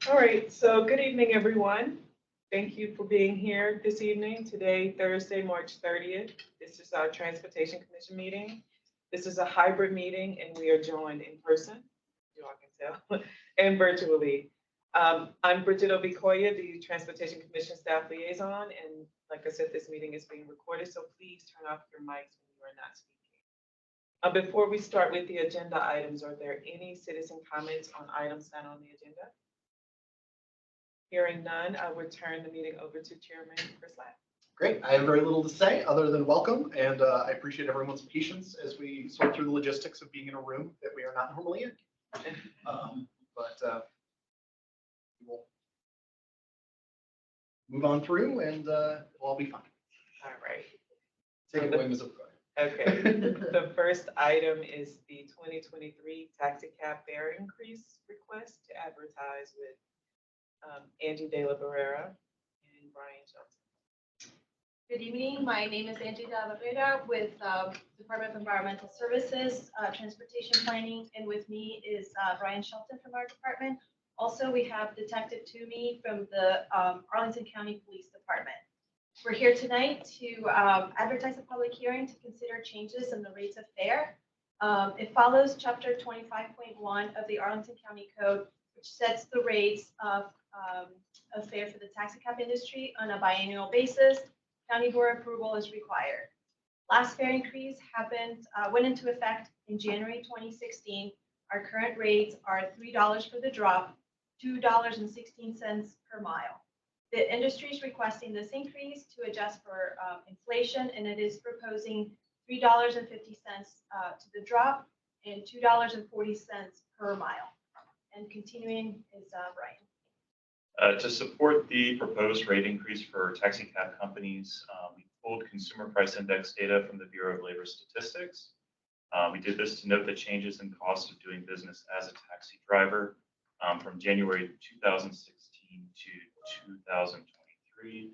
All right, so good evening, everyone. Thank you for being here this evening. Today, Thursday, March 30th. This is our Transportation Commission meeting. This is a hybrid meeting, and we are joined in person, you all can tell, and virtually. I'm Bridget Obikoya, the Transportation Commission Staff Liaison, and like I said, this meeting is being recorded, so please turn off your mics when you are not speaking. Before we start with the agenda items, are there any citizen comments on items not on the agenda? Hearing none, I would turn the meeting over to Chairman Chris Lapp. Great. I have very little to say other than welcome, and I appreciate everyone's patience as we sort through the logistics of being in a room that we are not normally in. But we will move on through, and it'll all be fine. All right. Take it away, Ms. O'Connor. Okay. The first item is the 2023 taxi cab fare increase request to advertise with Angie De La Barrera and Brian Shelton. Good evening. My name is Angie De La Barrera with Department of Environmental Services, Transportation Planning, and with me is Brian Shelton from our department. Also, we have Detective Toomey from the Arlington County Police Department. We're here tonight to advertise a public hearing to consider changes in the rates of fare. It follows Chapter 25.1 of the Arlington County Code, which sets the rates of fare for the taxi cab industry on a biannual basis. County board approval is required. Last fare increase went into effect in January 2016. Our current rates are $3 for the drop, $2.16 per mile. The industry is requesting this increase to adjust for inflation, and it is proposing $3.50 to the drop and $2.40 per mile. And continuing is Brian. To support the proposed rate increase for taxi cab companies, we pulled consumer price index data from the Bureau of Labor Statistics. We did this to note the changes in cost of doing business as a taxi driver from January 2016 to 2023.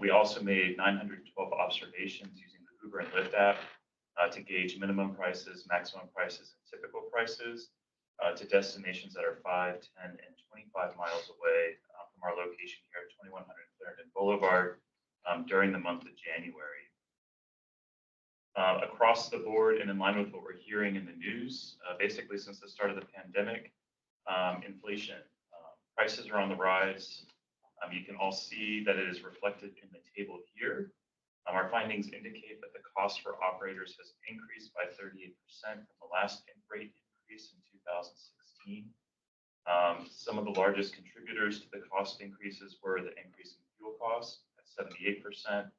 We also made 912 observations using the Uber and Lyft app to gauge minimum prices, maximum prices, and typical prices to destinations that are 5, 10, and 25 miles away from our location here at 2100 Clarendon Boulevard during the month of January. Across the board and in line with what we're hearing in the news, basically since the start of the pandemic, inflation, prices are on the rise. You can all see that it is reflected in the table here. Our findings indicate that the cost for operators has increased by 38% from the last rate increase in 2016. Some of the largest contributors to the cost increases were the increase in fuel costs at 78%,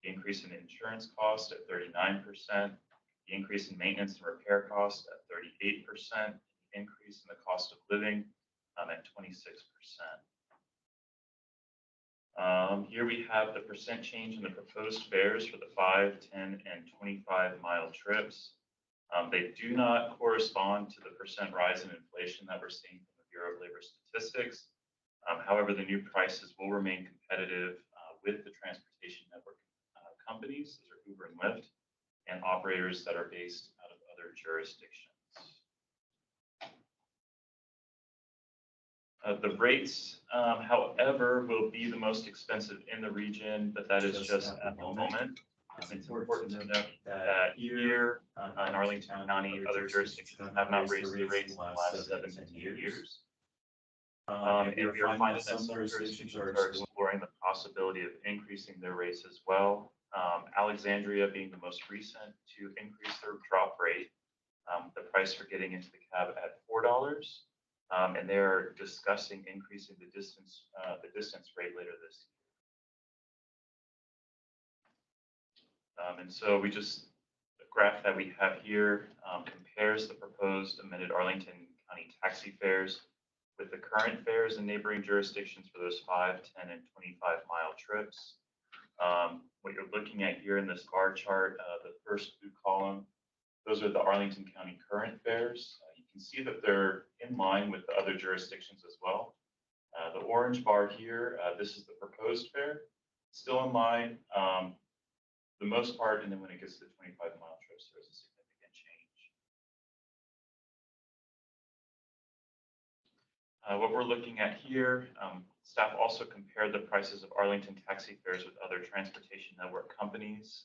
the increase in insurance cost at 39%, the increase in maintenance and repair costs at 38%, the increase in the cost of living at 26%. Here we have the percent change in the proposed fares for the 5, 10, and 25 mile trips. They do not correspond to the percent rise in inflation that we're seeing from the Bureau of Labor Statistics. However, the new prices will remain competitive with the transportation network companies, those are Uber and Lyft, and operators that are based out of other jurisdictions. The rates, however, will be the most expensive in the region, but that is just at the moment. It's important to note that here in Arlington County, other jurisdictions have not raised the rates in the last 7 to 10 years. And we are finding that some jurisdictions are exploring the possibility of increasing their rates as well. Alexandria being the most recent to increase their drop rate, the price for getting into the cab at $4. And they're discussing increasing the distance rate later this year. And so the graph that we have here compares the proposed amended Arlington County taxi fares with the current fares in neighboring jurisdictions for those 5, 10, and 25 mile trips. What you're looking at here in this bar chart, the first blue column, those are the Arlington County current fares. You can see that they're in line with the other jurisdictions as well. The orange bar here, this is the proposed fare, still in line, the most part, and then when it gets to the 25 mile trips, there's a significant change. What we're looking at here, staff also compared the prices of Arlington taxi fares with other transportation network companies.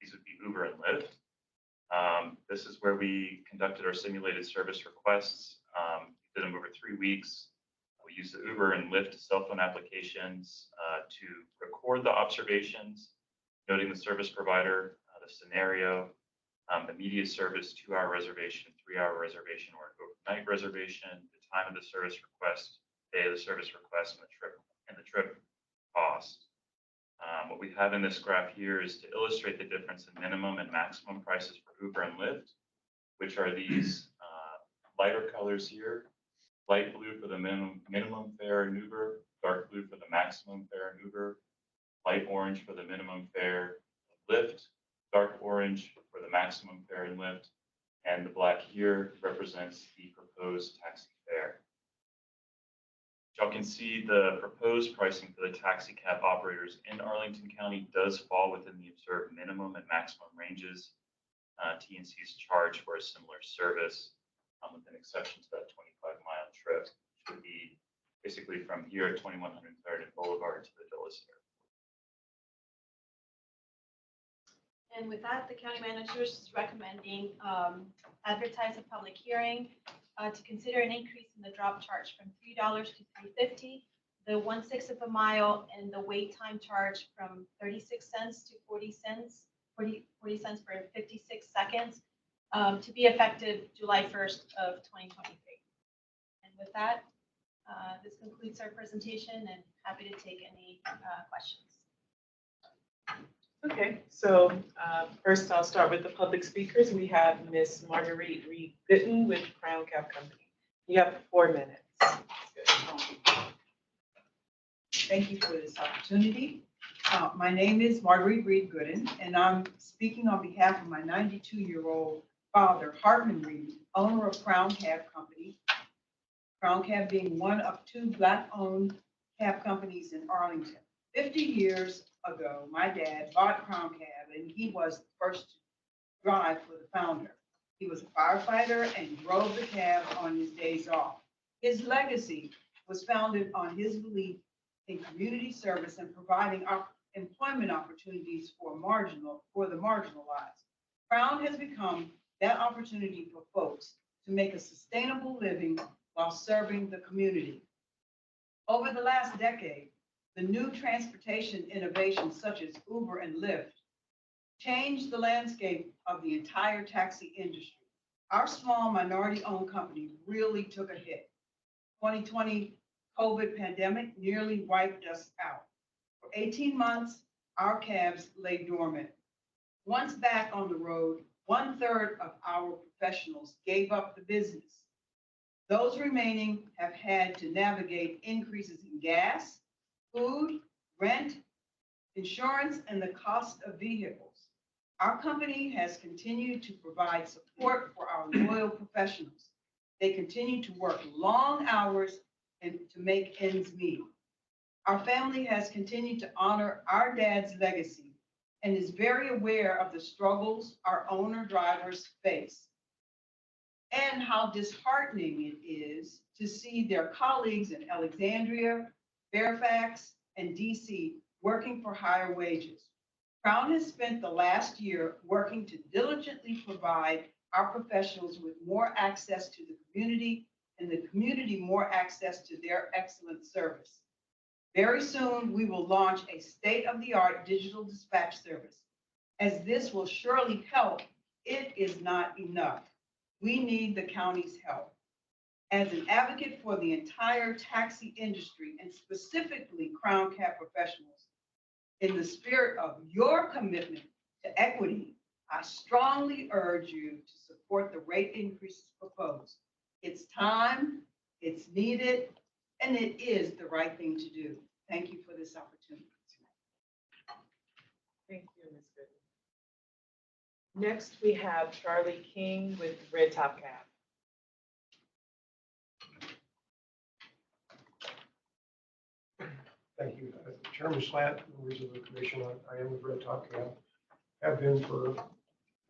These would be Uber and Lyft. This is where we conducted our simulated service requests. We did them over 3 weeks. We used the Uber and Lyft cell phone applications to record the observations, noting the service provider, the scenario, the media service, 2-hour reservation, 3-hour reservation, or an overnight reservation, the time of the service request, day of the service request, and the trip cost. What we have in this graph here is to illustrate the difference in minimum and maximum prices for Uber and Lyft, which are these lighter colors here. Light blue for the minimum fare in Uber, dark blue for the maximum fare in Uber, light orange for the minimum fare of Lyft, dark orange for the maximum fare in Lyft, and the black here represents the proposed taxi fare. Y'all can see the proposed pricing for the taxi cab operators in Arlington County does fall within the observed minimum and maximum ranges. TNC's charge for a similar service, with an exception to that 25-mile trip, which would be basically from here at 2103rd and Boulevard to the Dulles Airport. And with that, the county manager is recommending advertise a public hearing to consider an increase in the drop charge from $3 to $3.50, the 1/6 of a mile, and the wait time charge from 36 cents to 40 cents for 56 seconds to be effective July 1st of 2023. And with that, this concludes our presentation, and happy to take any questions. Okay, so first I'll start with the public speakers. We have Ms. Marguerite Reed-Gooden with Crown Cap Company. You have 4 minutes. Thank you for this opportunity. My name is Marguerite Reed-Gooden, and I'm speaking on behalf of my 92-year-old father, Hartman Reed, owner of Crown Cab Company. Crown Cab being one of 2 Black-owned cab companies in Arlington. 50 years ago, my dad bought Crown Cab, and he was the first to drive for the founder. He was a firefighter and drove the cab on his days off. His legacy was founded on his belief in community service and providing employment opportunities for the marginalized. Crown has become that opportunity for folks to make a sustainable living while serving the community. Over the last decade, the new transportation innovations such as Uber and Lyft changed the landscape of the entire taxi industry. Our small minority-owned company really took a hit. 2020 COVID pandemic nearly wiped us out. For 18 months, our cabs lay dormant. Once back on the road, 1/3 of our professionals gave up the business. Those remaining have had to navigate increases in gas, food, rent, insurance, and the cost of vehicles. Our company has continued to provide support for our loyal professionals. They continue to work long hours and to make ends meet. Our family has continued to honor our dad's legacy and is very aware of the struggles our owner-drivers face and how disheartening it is to see their colleagues in Alexandria, Fairfax, and DC working for higher wages. Crown has spent the last year working to diligently provide our professionals with more access to the community and the community more access to their excellent service. Very soon, we will launch a state-of-the-art digital dispatch service. As this will surely help, it is not enough. We need the county's help. As an advocate for the entire taxi industry and specifically Crown Cab professionals, in the spirit of your commitment to equity, I strongly urge you to support the rate increases proposed. It's time, it's needed, and it is the right thing to do. Thank you for this opportunity. Thank you, Ms. Gooden. Next, we have Charlie King with Red Top Cab. Thank you. Chairman Slant, members of the commission, I am with Red Top Cab. Have been for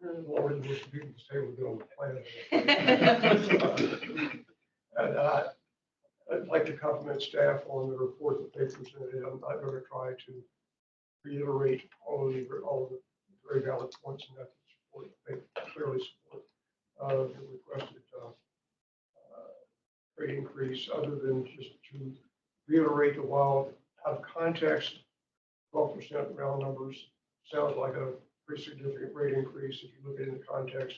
longer than most people say we've been on the planet. And I'd like to compliment staff on the report that they presented. I'm not going to try to reiterate all of the very valid points in that support. They clearly support the requested rate increase, other than just to reiterate the while out of context, 12% round numbers sounds like a pretty significant rate increase. If you look at it in the context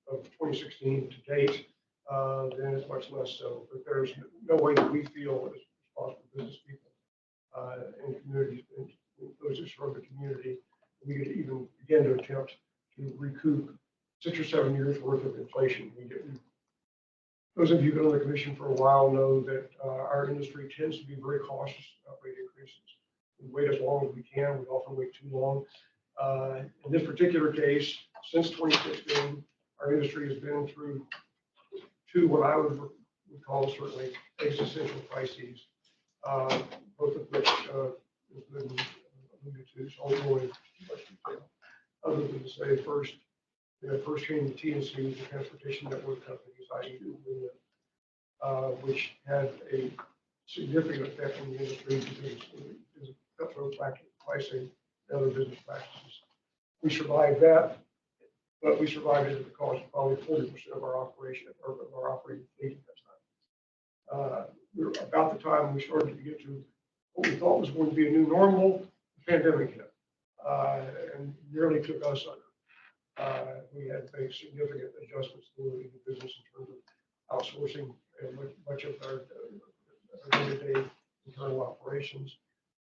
of 2016 to date, then it's much less so. But there's no way that we feel as responsible business people and communities, and those who serve the community, we could even begin to attempt to recoup 6 or 7 years worth of inflation. Those of you who've been on the commission for a while know that our industry tends to be very cautious about rate increases. We wait as long as we can. We often wait too long. In this particular case, since 2016, our industry has been through two what I would call certainly existential crises, both of which has been alluded to, so I won't go into too much detail, other than to say first came the TNC, the Transportation Network Companies, i.e. which had a significant effect on the industry because of cutthroat pricing and other business practices. We survived that, but we survived it at the cost of probably 40% of our operation, or of our operating fleet at that time. We were about the time we started to get to what we thought was going to be a new normal. The pandemic hit and nearly took us under. We had to make significant adjustments to the business in terms of outsourcing and much of our day-to-day internal operations,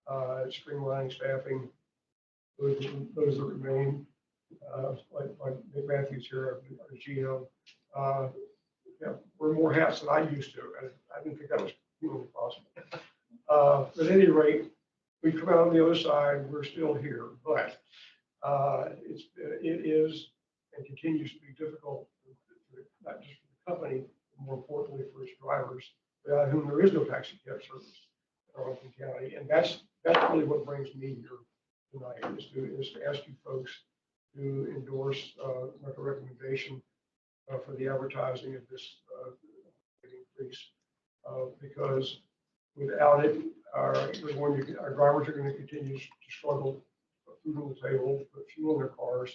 streamlining staffing, those that remain, like Nick Matthews here, our GM. Yeah, we're more hats than I used to. I didn't think that was humanly possible. But at any rate, we come out on the other side. We're still here, but it is and continues to be difficult, not just for the company, but more importantly for its drivers, without whom there is no taxi cab service in Arlington County. And that's really what brings me here tonight, is to ask you folks to endorse like a recommendation for the advertising of this increase, because without it, our drivers are going to continue to struggle, put food on the table, put fuel in their cars,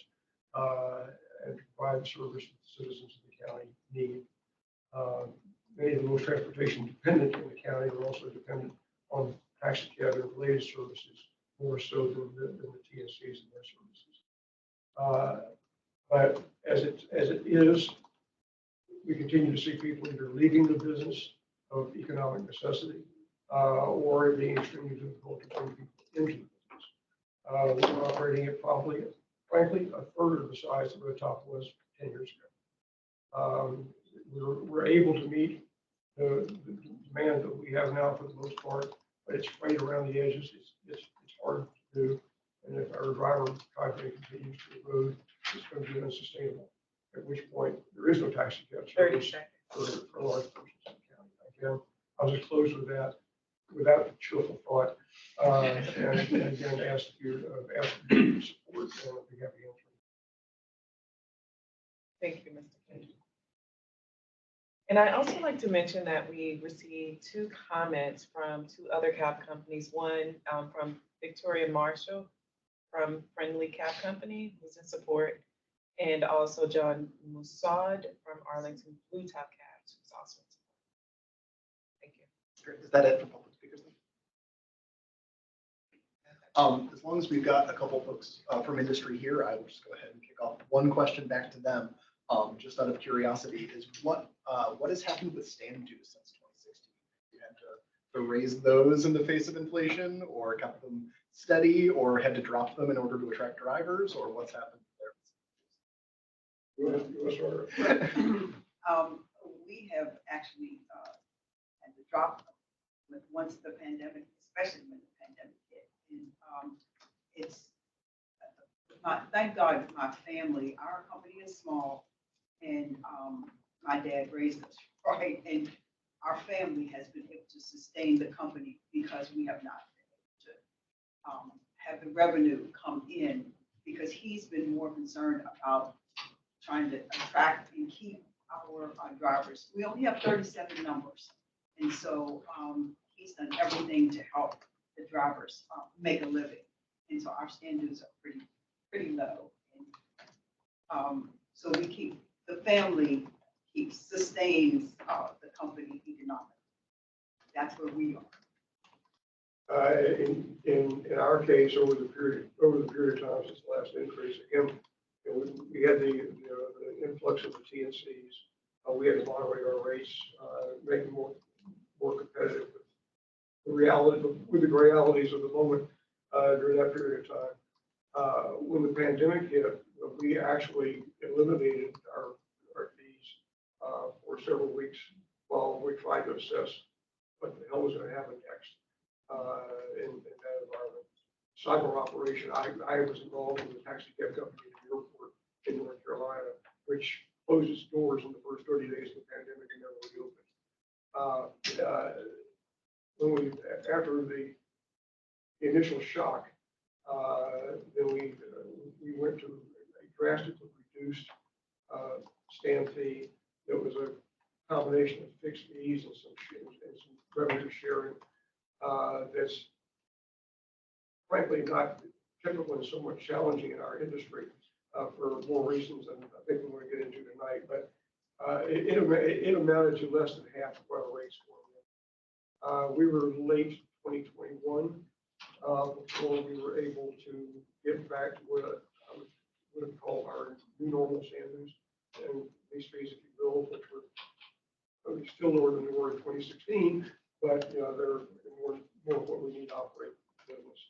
and provide the service that the citizens of the county need. Many of the most transportation dependent in the county are also dependent on taxi cab and related services, more so than the TSCs and their services. But as it is, we continue to see people either leaving the business of economic necessity or it being extremely difficult to bring people into the business. We're operating at probably, frankly, a third of the size that the top was 10 years ago. We're able to meet the demand that we have now for the most part, but it's right around the edges. It's hard to do. And if our driver traffic continues to erode, it's going to be unsustainable. At which point there is no taxi cab service for large portions of the county. Again, I'll just close with that, without a cheerful thought, and again ask you to support and we have the answer. Thank you, Mr. King. And I also like to mention that we received 2 comments from 2 other cab companies. One from Victoria Marshall from Friendly Cab Company, who's in support, and also John Moussaud from Arlington Blue Top Cabs, who's also in support. Thank you. Great. Is that it for public speakers? As long as we've got a couple folks from industry here, I will just go ahead and kick off one question back to them. Just out of curiosity, is what has happened with stamp dues since 2016? You had to raise those in the face of inflation, or kept them steady, or had to drop them in order to attract drivers, or what's happened there? We have actually had to drop them once the pandemic, especially when the pandemic hit. And thank God my family, our company is small, and my dad raised us right, and our family has been able to sustain the company because we have not been able to have the revenue come in, because he's been more concerned about trying to attract and keep our drivers. We only have 37 numbers And so he's done everything to help the drivers make a living. And so our standards are pretty low. And, so we keep, the family sustains the company economically. That's where we are. In our case, over the period of time since the last increase, again, you know, we had the influx of the TNCs. We had to moderate our rates, make them more competitive with the realities of the moment during that period of time. When the pandemic hit, we actually eliminated our fees for several weeks while we tried to assess what the hell was going to happen next in that environment. Cyber operation, I was involved in the taxi cab company at the airport in North Carolina, which closed its doors in the first 30 days of the pandemic and never reopened. After the initial shock, then we went to a drastically reduced stand fee. It was a combination of fixed fees and some revenue sharing. That's frankly not typical and somewhat challenging in our industry for more reasons than I think we're going to get into tonight. But it amounted to less than half of what our rates were. We were late 2021 before we were able to get back to what I would call our new normal standards and these fees, if you will, which were still lower than they were in 2016, but you know they're more of what we need to operate the business.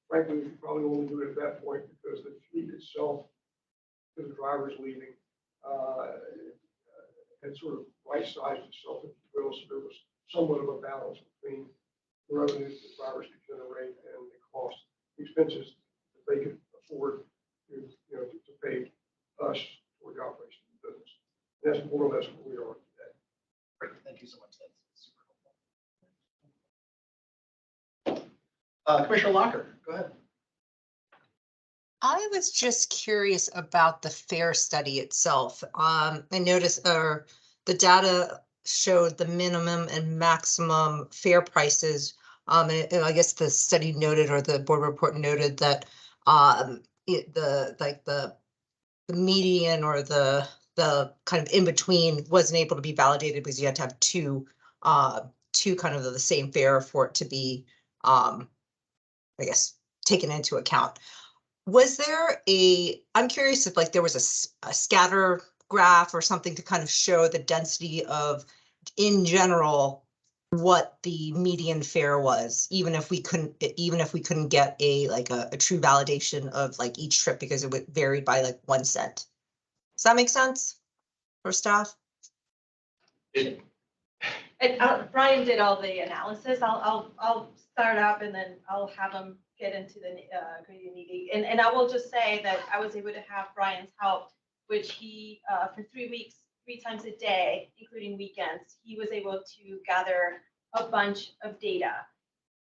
Frankly, we could probably only do it at that point because the fleet itself, because the drivers leaving, had sort of right-sized itself, if you will. So there was somewhat of a balance between the revenues the drivers could generate and the cost, expenses that they could afford to, to pay us for the operation of the business. And that's more or less what we are today. Great, thank you so much. That's super helpful. Commissioner Locker, go ahead. I was just curious about the fare study itself. I noticed the data showed the minimum and maximum fare prices. And I guess the study noted, or the board report noted, that the median or the kind of in between wasn't able to be validated because you had to have two kind of the same fare for it to be, I guess, taken into account. Was there I'm curious if there was a scatter graph or something to kind of show the density of, in general, what the median fare was, even if we couldn't get a true validation of each trip because it would vary by 1 cent. Does that make sense for staff? And Brian did all the analysis. I'll start up and then I'll have him get into the community. And I will just say that I was able to have Brian's help, which he, for 3 weeks, 3 times a day, including weekends, he was able to gather a bunch of data.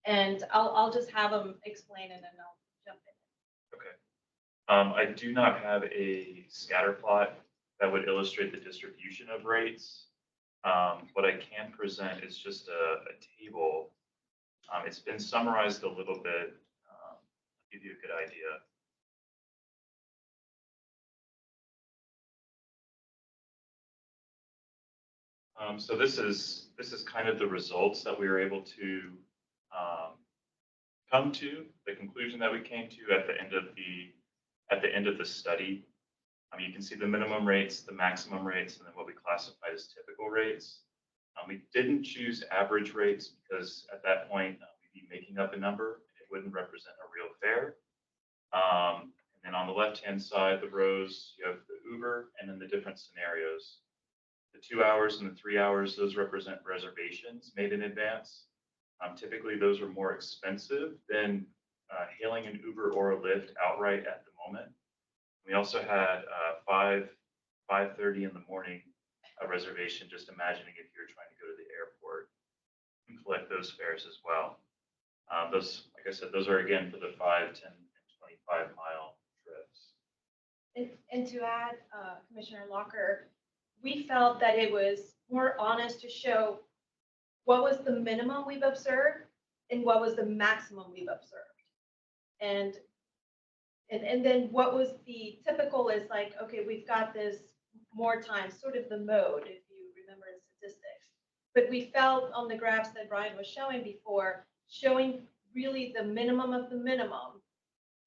And I'll just have him explain and then I'll jump in. Okay. I do not have a scatter plot that would illustrate the distribution of rates. What I can present is just a table. It's been summarized a little bit. I'll give you a good idea. So this is kind of the results that we were able to come to, the conclusion that we came to at the end of the study. You can see the minimum rates, the maximum rates, and then what we classified as typical rates. We didn't choose average rates because at that point we'd be making up a number. It wouldn't represent a real fare. And then on the left-hand side, the rows, you have the Uber and then the different scenarios. The 2 hours and the 3 hours, those represent reservations made in advance. Typically, those are more expensive than hailing an Uber or a Lyft outright at the moment. We also had 5:30 in the morning a reservation, just imagining if you're trying to go to the airport and collect those fares as well. Those, like I said, those are again for the 5, 10, and 25-mile trips. And to add, Commissioner Locker, we felt that it was more honest to show what was the minimum we've observed and what was the maximum we've observed. And then what was the typical is like, okay, we've got this more time, sort of the mode, if you remember in statistics. But we felt on the graphs that Brian was showing before, showing really the minimum of the minimum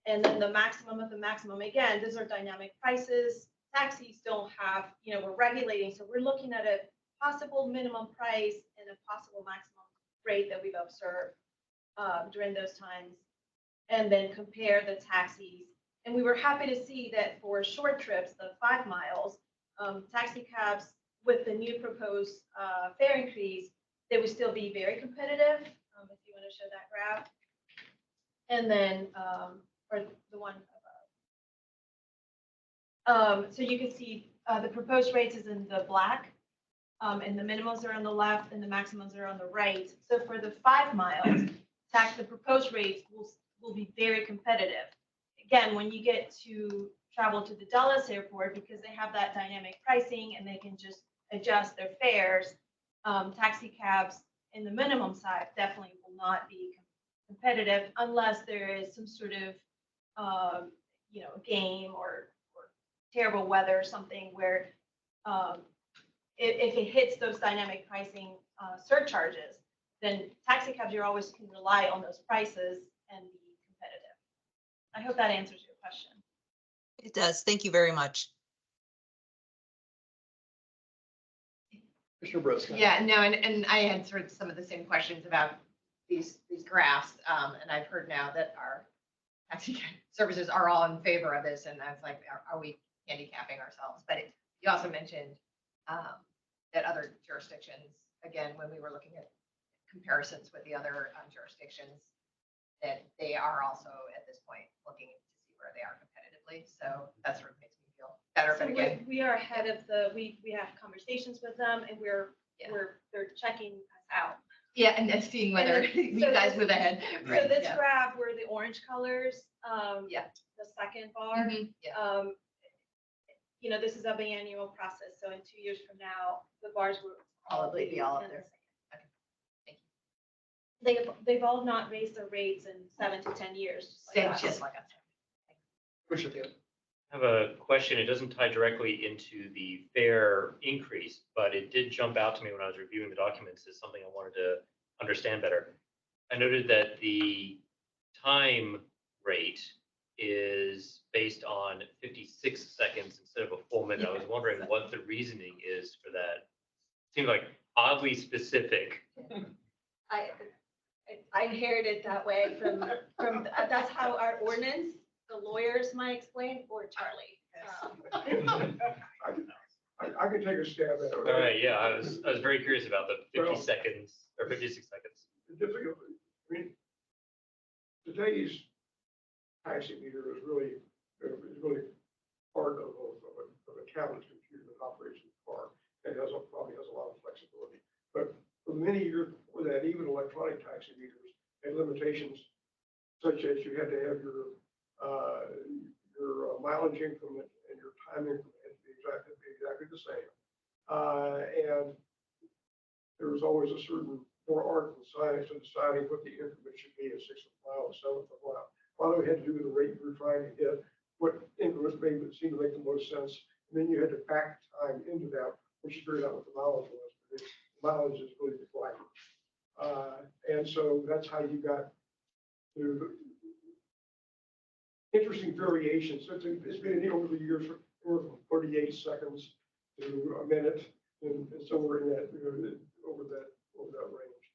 and then the maximum of the maximum. Again, these are dynamic prices. Taxis don't have, we're regulating. So we're looking at a possible minimum price and a possible maximum rate that we've observed during those times, and then compare the taxis. And we were happy to see that for short trips, the 5 miles, taxi cabs with the new proposed fare increase, they would still be very competitive. If you want to show that graph. And then, or the one above. So you can see the proposed rates is in the black, and the minimums are on the left and the maximums are on the right. So for the 5 miles, the proposed rates will be very competitive. Again, when you get to travel to the Dallas airport, because they have that dynamic pricing and they can just adjust their fares, taxi cabs in the minimum side definitely will not be competitive unless there is some sort of, game or terrible weather or something where if it hits those dynamic pricing surcharges, then taxi cabs, you always can rely on those prices and be competitive. I hope that answers your question. It does. Thank you very much. Commissioner Bros. Yeah, no, and I answered some of the same questions about these graphs, and I've heard now that our taxi services are all in favor of this, and I was like, are we handicapping ourselves? But you also mentioned that other jurisdictions, again, when we were looking at comparisons with the other jurisdictions, that they are also at this point looking to see where they are competitively. So that sort of makes me feel better. So But again, we are ahead of we have conversations with them and they're checking us out. yeah, and seeing whether then- you so guys this- move ahead. So this Yeah. graph where the orange colors, Yeah. the second bar, Mhm, yeah. this is a biannual process. So in 2 years from now, the bars will Probably be all up in the there. same. Okay. Thank you. They've all not raised their rates in 7 to 10 years. just like Same, us. just like us. Commissioner Taylor. I have a question. It doesn't tie directly into the fare increase, but it did jump out to me when I was reviewing the documents as something I wanted to understand better. I noted that the time rate is based on 56 seconds instead of a full minute. I was wondering what the reasoning is for that. Seemed like oddly specific. I inherited that way from that's how our ordinance, the lawyers might explain, or Charlie. I could take a stab at it. All right, yeah, I was very curious about the 50 Well- seconds or 56 seconds. The difficulty, I mean, today's taxi meter is really part of a tablet computer that operates in the car and probably has a lot of flexibility. But for many years before that, even electronic taxi meters had limitations such as you had to have your mileage increment and your time increment had to be exactly the same. And there was always a certain more art and science in deciding what the increment should be, a 6th of a mile, a 7th of a mile. Finally, we had to do with the rate we were trying to hit, what increments seemed to make the most sense. And then you had to back time into that, which you figured out what the mileage was. But the mileage is really the driver. And so that's how you got to interesting variations. So it's been over the years from 38 seconds to a minute and somewhere in that, over that range.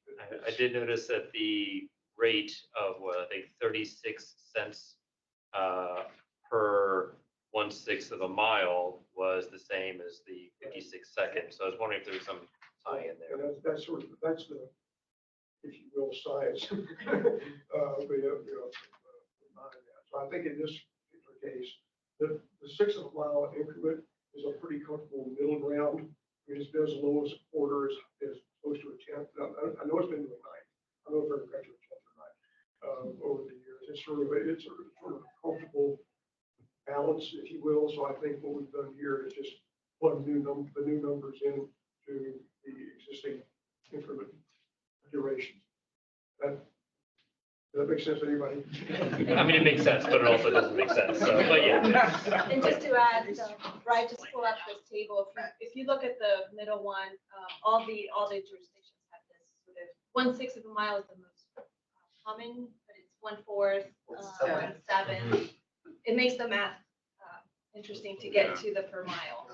I did notice that the rate of, well, I think 36 cents per 1/6 of a mile was the same as the 56 seconds. So I was wondering if there was some tie in there. And that's the, if you will, science. So I think in this particular case, the 6th of a mile increment is a pretty comfortable middle ground. It's been as low as a quarter, as close to a 10th. I know it's been to a 9th. I don't know if I've ever got to a 10th or not over the years. It's sort of a comfortable balance, if you will. So I think what we've done here is just plug the new numbers in to the existing increment duration. That, does that make sense to anybody? I mean, it makes sense, but it also doesn't make sense. So, but yeah. And just to add, Brian, just pull up this table. If you look at the middle one, all the jurisdictions have this sort of 1/6 of a mile is the most common, but it's 1/4, 7. It makes the math interesting to get to the per mile.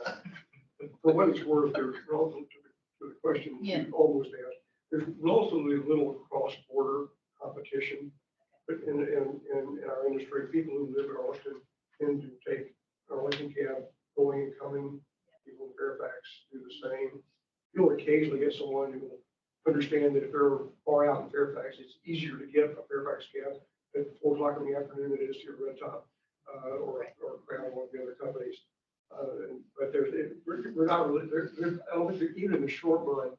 For what it's worth, there's relative to the question you almost asked, there's relatively little cross-border competition. But in our industry, people who live in Arlington tend to take Arlington cab going and coming. People in Fairfax do the same. You'll occasionally get someone who will understand that if they're far out in Fairfax, it's easier to get a Fairfax cab at 4 o'clock in the afternoon than it is to your Red Top or Crown, one of the other companies. But we're not really, I don't think that even in the short run,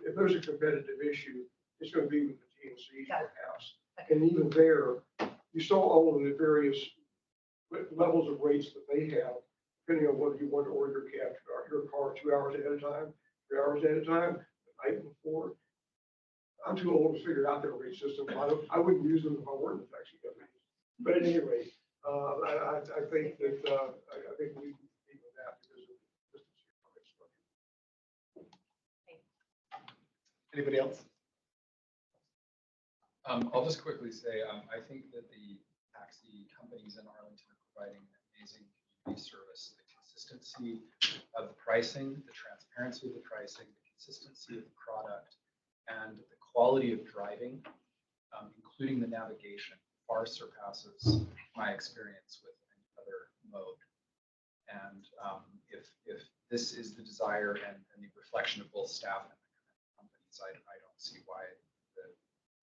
if there's a competitive issue, it's going to be with the TNC perhaps. And even there, you saw all of the various levels of rates that they have, depending on whether you want to order your car 2 hours ahead of time, 3 hours ahead of time, the night before. I'm too old to figure out their rate system. I wouldn't use them if I weren't in the taxi company. But at any rate, I think that I think we can compete with that because of the distance structure. Anybody else? I'll just quickly say, I think that the taxi companies in Arlington are providing an amazing community service. The consistency of the pricing, the transparency of the pricing, the consistency of the product, and the quality of driving, including the navigation, far surpasses my experience with any other mode. And if this is the desire and the reflection of both staff and the companies, I don't see why the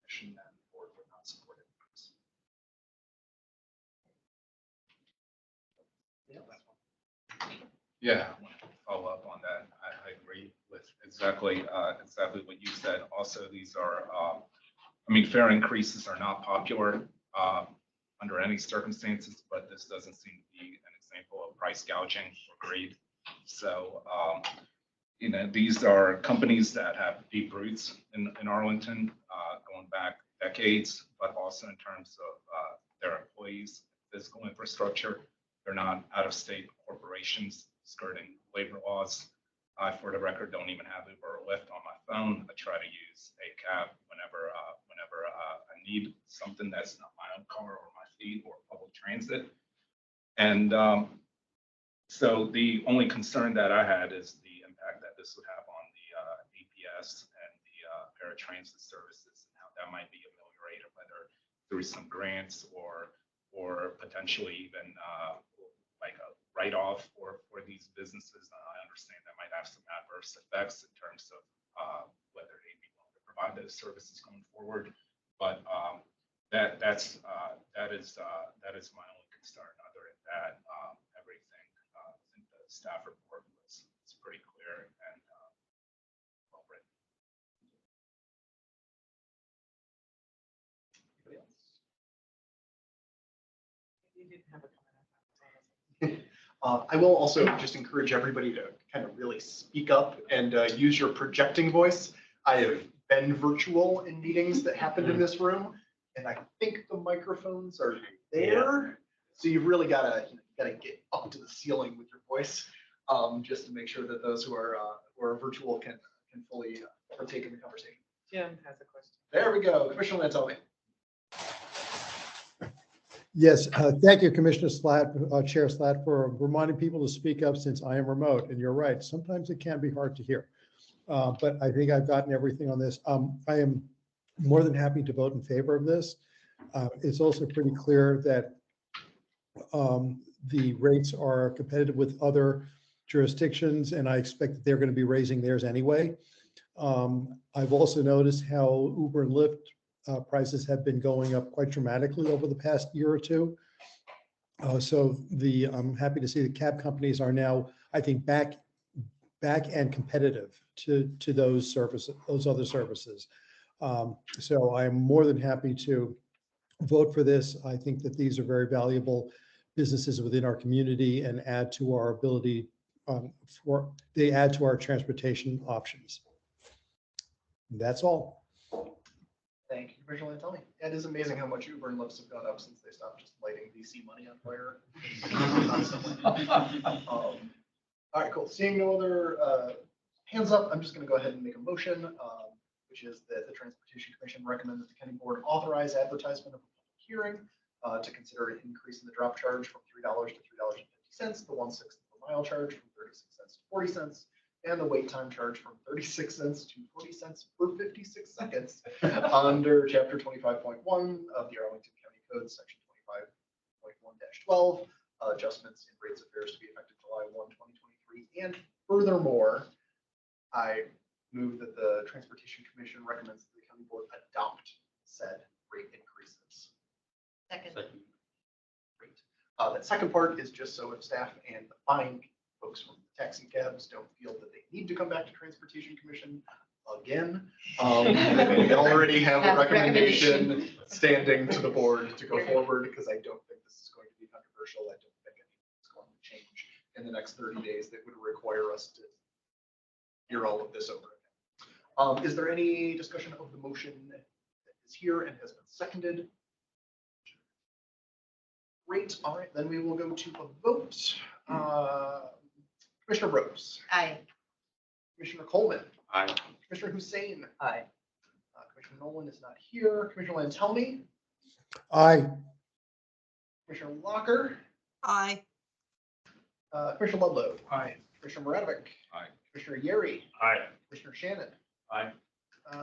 mission and board would not support it. Yeah, I want to follow up on that. I agree with exactly what you said. Also, these are, I mean, fare increases are not popular under any circumstances, but this doesn't seem to be an example of price gouging or greed. So, you know, these are companies that have deep roots in Arlington, going back decades, but also in terms of their employees, physical infrastructure. They're not out-of-state corporations skirting labor laws. I, for the record, don't even have Uber or Lyft on my phone. I try to use a cab whenever I need something that's not my own car or my fleet or public transit. And so the only concern that I had is the impact that this would have on the APS and the paratransit services and how that might be ameliorated, whether through some grants or potentially even like a write-off for these businesses. I understand that might have some adverse effects in terms of whether they'd be willing to provide those services going forward. But that is my only concern. Other than that, everything in the staff report was pretty clear and well written. You didn't have a comment. I will also just encourage everybody to kind of really speak up and use your projecting voice. I have been virtual in meetings that happened in this room, and I think the microphones are there. So you've really got to get up to the ceiling with your voice, just to make sure that those who are virtual can fully partake in the conversation. Jim has a question. There we go, Commissioner Lantelli. Yes, thank you, Commissioner Slatt, Chair Slatt, for reminding people to speak up since I am remote. And you're right, sometimes it can be hard to hear. But I think I've gotten everything on this. I am more than happy to vote in favor of this. It's also pretty clear that the rates are competitive with other jurisdictions, and I expect that they're going to be raising theirs anyway. I've also noticed how Uber and Lyft prices have been going up quite dramatically over the past year or two. So I'm happy to see the cab companies are now, I think, back and competitive to those services, those other services. So I'm more than happy to vote for this. I think that these are very valuable businesses within our community and add to our ability they add to our transportation options. That's all. Thank you, Commissioner Lantelli. It is amazing how much Uber and Lyft have gone up since they stopped just lighting VC money on fire. All right, cool. Seeing no other hands up, I'm just going to go ahead and make a motion, which is that the Transportation Commission recommend that the county board authorize advertisement of a public hearing to consider an increase in the drop charge from $3 to $3.50, the 1/6 per mile charge from 36 cents to 40 cents, and the wait time charge from 36 cents to 40 cents per 56 seconds under chapter 25.1 of the Arlington County Code, section 25.1-12, adjustments in rates of fares to be effective July 1, 2023. And furthermore, I move that the Transportation Commission recommends that the county board adopt said rate increases. Second. Great. That second part is just so if staff and the fine folks from taxi cabs don't feel that they need to come back to Transportation Commission again. We already have a recommendation standing to the board to go forward because I don't think this is going to be controversial. I don't think anything is going to change in the next 30 days that would require us to hear all of this over again. Is there any discussion of the motion that is here and has been seconded? Great. All right, then we will go to a vote. Commissioner Brooks. Aye. Commissioner Coleman. Aye. Commissioner Hussein. Aye. Commissioner Nolan is not here. Commissioner Lantelmi. Aye. Commissioner Walker. Aye. Commissioner Ludlow. Aye. Commissioner Maradovic. Aye. Commissioner Yeri. Aye. Commissioner Shannon. Aye.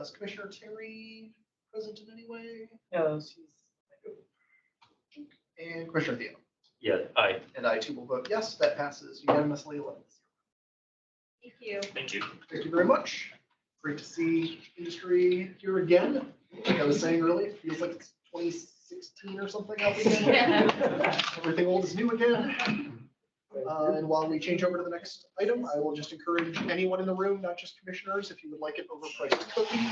Is Commissioner Terry present in any way? No, she's. And Commissioner Theo. Yeah, aye. And I too will vote yes. That passes unanimously 11-0. Thank you. Thank you. Thank you very much. Great to see industry here again. Like I was saying earlier, it feels like it's 2016 or something out again. Everything old is new again. And while we change over to the next item, I will just encourage anyone in the room, not just commissioners, if you would like an overpriced cookie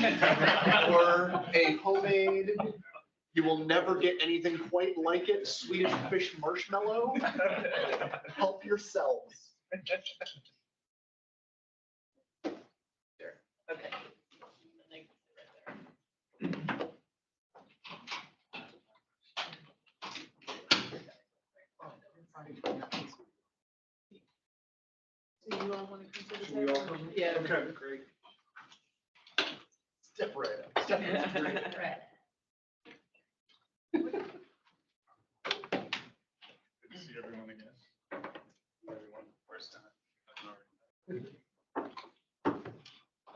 or a homemade, you will never get anything quite like it, Swedish fish marshmallow. Help yourselves. Okay. Do you all want to come to the table? Yeah. Okay, great. Step right up. Step right up. Right. Good to see everyone again. Everyone, first time.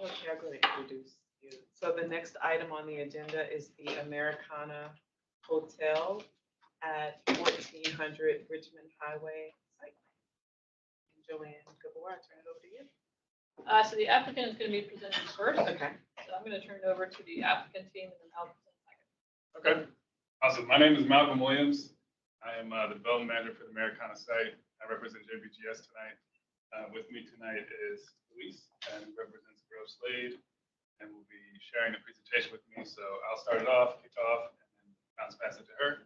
Okay, I'm going to introduce you. So the next item on the agenda is the Americana Hotel at 1400 Richmond Highway. Site plan. Joanne Gabor, I turn it over to you. So the applicant is going to be presenting first. Okay. So I'm going to turn it over to the applicant team and then I'll present second. Okay, awesome. My name is Malcolm Williams. I am the development manager for the Americana site. I represent JBGS tonight. With me tonight is Luis, and represents Grove Slade, and will be sharing the presentation with me. So I'll start it off, kick off, and then bounce pass it to her.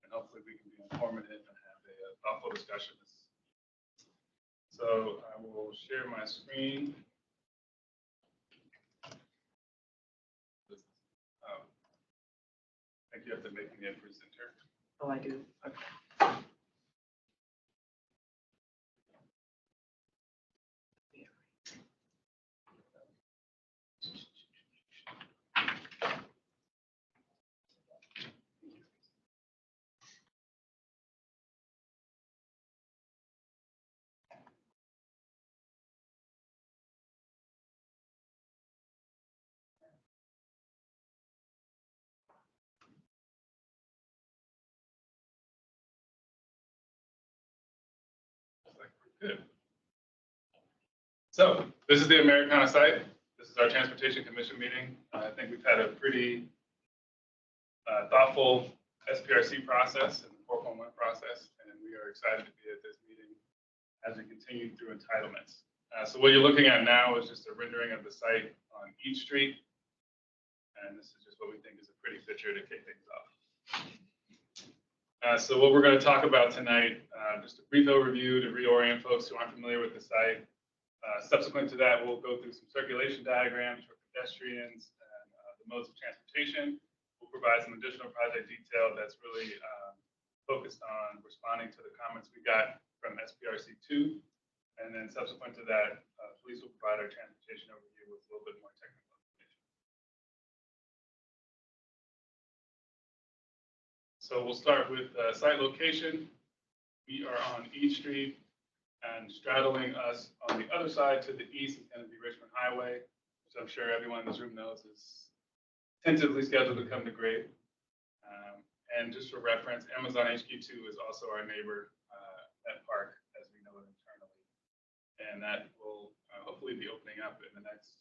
And hopefully we can be informative and have a thoughtful discussion. So I will share my screen. I think you have to make me a presenter. Oh, I do. Okay. Good. So this is the Americana site. This is our Transportation Commission meeting. I think we've had a pretty thoughtful SPRC process and 4.1 process, and we are excited to be at this meeting as we continue through entitlements. So what you're looking at now is just a rendering of the site on each street, and this is just what we think is a pretty picture to kick things off. So what we're going to talk about tonight, just a brief overview to reorient folks who aren't familiar with the site. Subsequent to that, we'll go through some circulation diagrams for pedestrians, and the modes of transportation. We'll provide some additional project detail that's really focused on responding to the comments we got from SPRC 2. And then subsequent to that, police will provide our transportation overview with a little bit more technical information. So we'll start with site location. We are on E Street, and straddling us on the other side to the east is going to be Richmond Highway, which I'm sure everyone in this room knows is tentatively scheduled to come to grade. And just for reference, Amazon HQ2 is also our neighbor at Park, as we know it internally. And that will hopefully be opening up in the next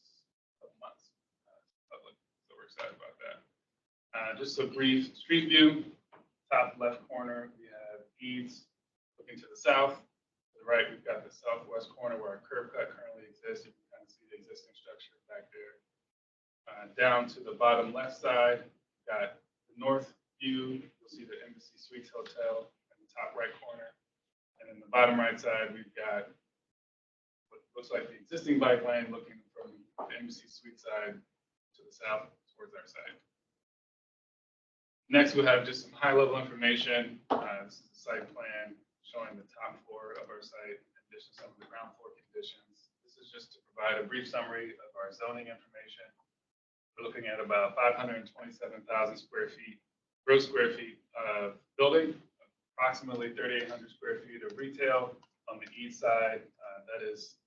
couple months public. So we're excited about that. Just a brief street view. Top left corner, we have Eads looking to the south. To the right, we've got the southwest corner where our curb cut currently exists. You can kind of see the existing structure back there. Down to the bottom left side, we've got the north view. You'll see the Embassy Suites Hotel in the top right corner. And in the bottom right side, we've got what looks like the existing bike lane looking from the Embassy Suites side to the south towards our site. Next, we'll have just some high-level information. This is the site plan showing the top floor of our site, in addition to some of the ground floor conditions. This is just to provide a brief summary of our zoning information. We're looking at about 527,000 square feet, gross square feet of building, approximately 3,800 square feet of retail on the east side. That is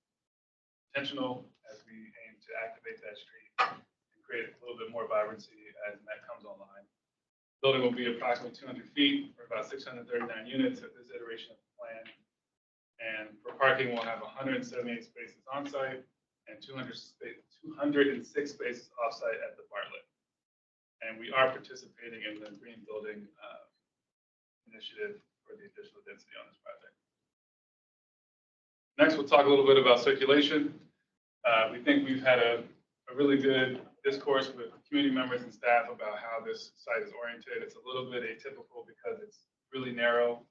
intentional as we aim to activate that street and create a little bit more vibrancy as that comes online. Building will be approximately 200 feet, or about 639 units at this iteration of the plan. And for parking, we'll have 178 spaces on site and 206 spaces off-site at the Bartlett. And we are participating in the green building initiative for the additional density on this project. Next, we'll talk a little bit about circulation. We think we've had a really good discourse with community members and staff about how this site is oriented. It's a little bit atypical because it's really narrow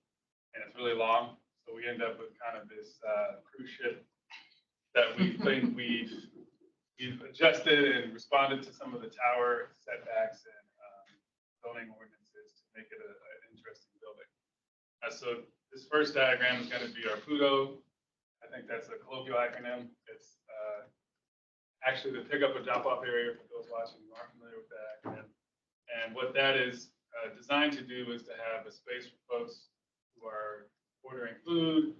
and it's really long. So we end up with kind of this cruise ship that we think we've adjusted and responded to some of the tower setbacks and zoning ordinances to make it an interesting building. So this first diagram is going to be our PUDO. I think that's a colloquial acronym. It's actually the pickup and drop-off area for those watching who aren't familiar with that acronym. And what that is designed to do is to have a space for folks who are ordering food,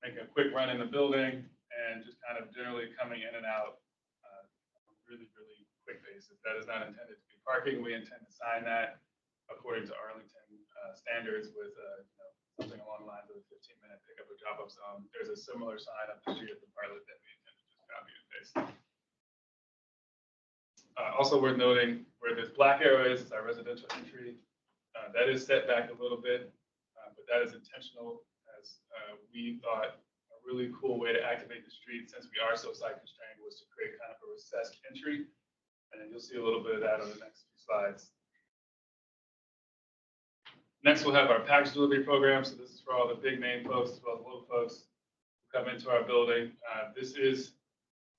making a quick run in the building, and just kind of generally coming in and out on a really, really quick basis. That is not intended to be parking. We intend to sign that according to Arlington standards with something along the lines of a 15-minute pickup or drop-off zone. There's a similar sign up the street at the Bartlett that we intend to just copy and paste. Also worth noting, where this black arrow is our residential entry. That is set back a little bit, but that is intentional, as we thought a really cool way to activate the street, since we are so site constrained, was to create kind of a recessed entry. And you'll see a little bit of that on the next few slides. Next, we'll have our package delivery program. So this is for all the big name folks as well as little folks who come into our building. This is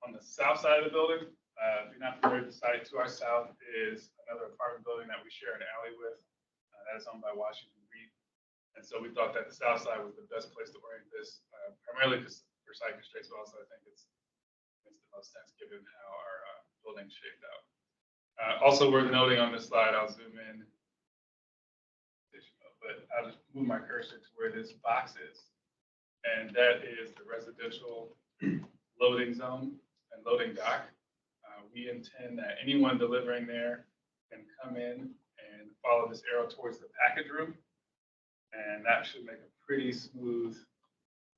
on the south side of the building. If you're not familiar with the site, to our south is another apartment building that we share an alley with. That is owned by Washington Reed. And so we thought that the south side was the best place to orient this, primarily because for site constraints, but also I think it makes the most sense given how our building's shaped out. Also worth noting on this slide, I'll zoom in, but I'll just move my cursor to where this box is. And that is the residential loading zone and loading dock. We intend that anyone delivering there can come in and follow this arrow towards the package room. And that should make a pretty smooth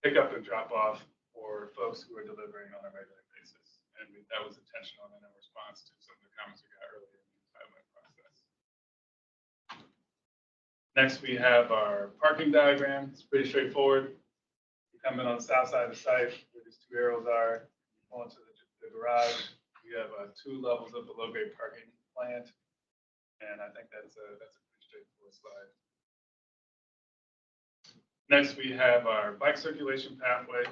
pickup and drop off for folks who are delivering on a regular basis. And that was intentional and in response to some of the comments we got earlier in the entitlement process. Next, we have our parking diagram. It's pretty straightforward. You come in on the south side of the site where these two arrows are, you pull into the garage. We have 2 levels of below-grade parking planned, and I think that's a pretty straightforward slide. Next, we have our bike circulation pathway.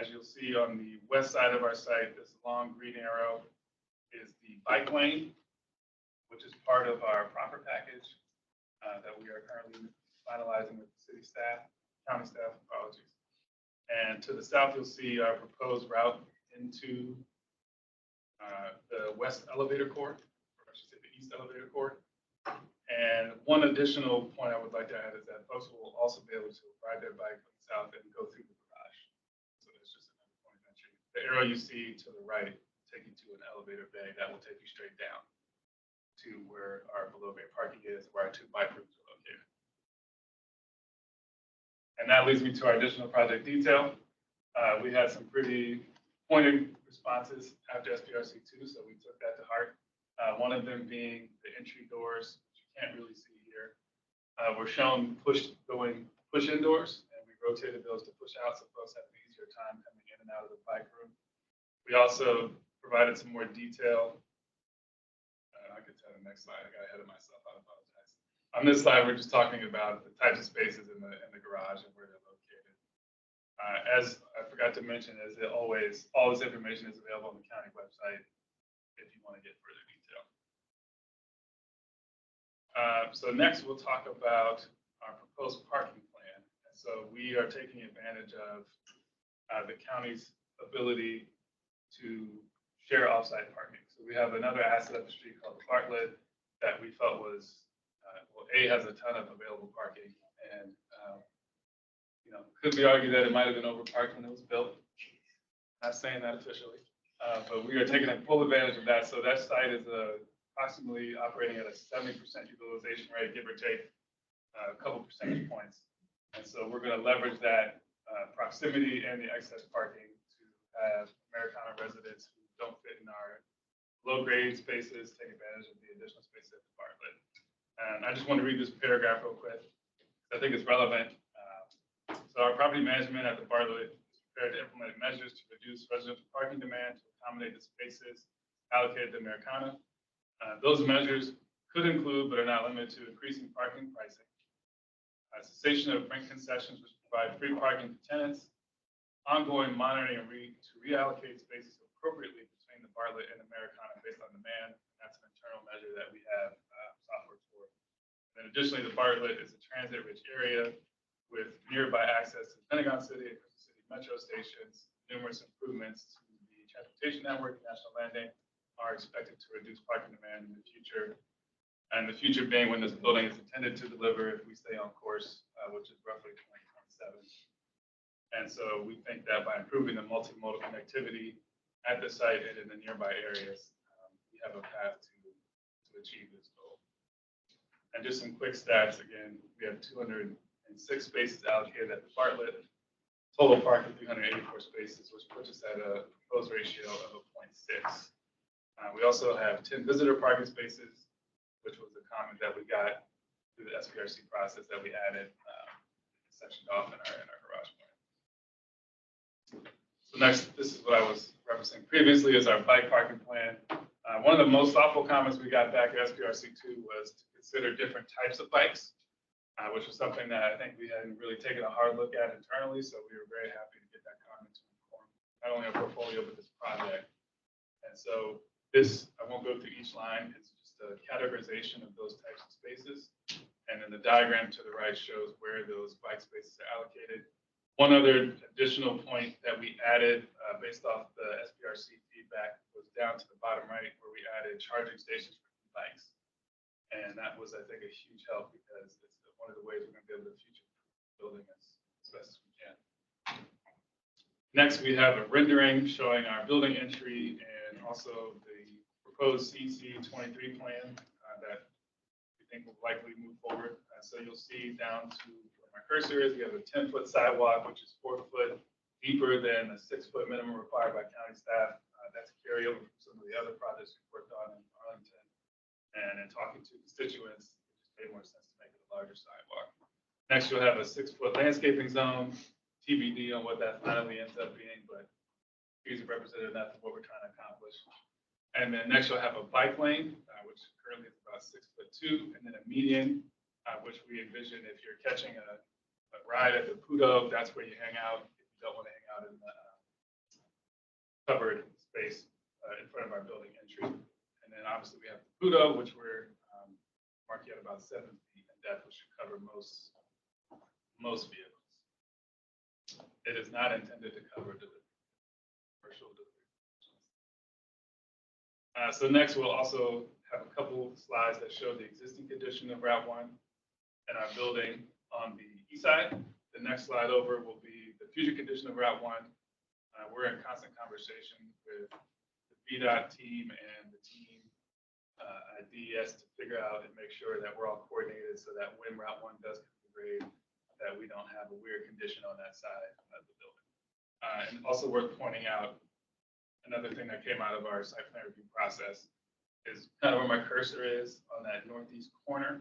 As you'll see on the west side of our site, this long green arrow is the bike lane, which is part of our proffer package that we are currently finalizing with the city staff, county staff, apologies. And to the south, you'll see our proposed route into the west elevator court, or I should say the east elevator court. And one additional point I would like to add is that folks will also be able to ride their bike from the south and go through the garage. So there's just another point of entry. The arrow you see to the right take you to an elevator bay that will take you straight down to where our below bay parking is, where our 2 bike rooms are located. And that leads me to our additional project detail. We had some pretty pointed responses after SPRC2, so we took that to heart. One of them being the entry doors, which you can't really see here. We're shown push indoors, and we rotated those to push out so folks have an easier time coming in and out of the bike room. We also provided some more detail. I could tell the next slide, I got ahead of myself, I apologize. On this slide, we're just talking about the types of spaces in the garage and where they're located. As I forgot to mention, as always, all this information is available on the county website if you want to get further detail. So next we'll talk about our proposed parking plan. And so we are taking advantage of the county's ability to share offsite parking. So we have another asset up the street called the Bartlett that we felt was, well, A, has a ton of available parking, and could be argued that it might have been overparked when it was built. Not saying that officially, but we are taking full advantage of that. So that site is approximately operating at a 70% utilization rate, give or take a couple percentage points. And so we're going to leverage that proximity and the excess parking to have Americana residents who don't fit in our low-grade spaces take advantage of the additional space at the Bartlett. And I just want to read this paragraph real quick. I think it's relevant. So our property management at the Bartlett is prepared to implement measures to reduce residential parking demand to accommodate the spaces allocated to Americana. Those measures could include, but are not limited to, increasing parking pricing, cessation of rent concessions which provide free parking to tenants, ongoing monitoring and to reallocate spaces appropriately between the Bartlett and Americana based on demand. And that's an internal measure that we have software for. And additionally, the Bartlett is a transit-rich area with nearby access to Pentagon City and Crystal City metro stations. Numerous improvements to the transportation network and National Landing are expected to reduce parking demand in the future. And the future being when this building is intended to deliver if we stay on course, which is roughly 2027. And so we think that by improving the multimodal connectivity at the site and in the nearby areas, we have a path to achieve this goal. And just some quick stats. Again, we have 206 spaces allocated at the Bartlett. Total parking 384 spaces, which puts us at a proposed ratio of 0.6. We also have 10 visitor parking spaces, which was a comment that we got through the SPRC process that we added, sectioned off in our garage plan. So next, this is what I was referencing previously is our bike parking plan. One of the most thoughtful comments we got back at SPRC2 was to consider different types of bikes, which was something that I think we hadn't really taken a hard look at internally. So we were very happy to get that comment to inform not only our portfolio, but this project. And so this, I won't go through each line. It's just a categorization of those types of spaces. And then the diagram to the right shows where those bike spaces are allocated. One other additional point that we added based off the SPRC feedback was down to the bottom right where we added charging stations for bikes. And that was, I think, a huge help because it's one of the ways we're going to be able to future building as best as we can. Next, we have a rendering showing our building entry and also the proposed CC23 plan that we think will likely move forward. So you'll see down to where my cursor is, we have a 10-foot sidewalk, which is 4 foot deeper than the 6 foot minimum required by county staff. That's a carryover from some of the other projects we've worked on in Arlington. And in talking to constituents, it just made more sense to make it a larger sidewalk. Next, you'll have a 6 foot landscaping zone, TBD on what that finally ends up being, but here's a representative of what we're trying to accomplish. And then next, you'll have a bike lane, which currently is about 6'2", and then a median, which we envision if you're catching a ride at the Pudo, that's where you hang out. If you don't want to hang out in the covered space in front of our building entry. And then obviously we have the Pluto, which we're marking at about 7 feet in depth, which should cover most vehicles. It is not intended to cover the commercial delivery. So next, we'll also have a couple slides that show the existing condition of Route 1 and our building on the east side. The next slide over will be the future condition of Route 1. We're in constant conversation with the VDOT team and the team at DES to figure out and make sure that we're all coordinated so that when Route 1 does come to grade, that we don't have a weird condition on that side of the building. And also worth pointing out, another thing that came out of our site plan review process is kind of where my cursor is on that northeast corner.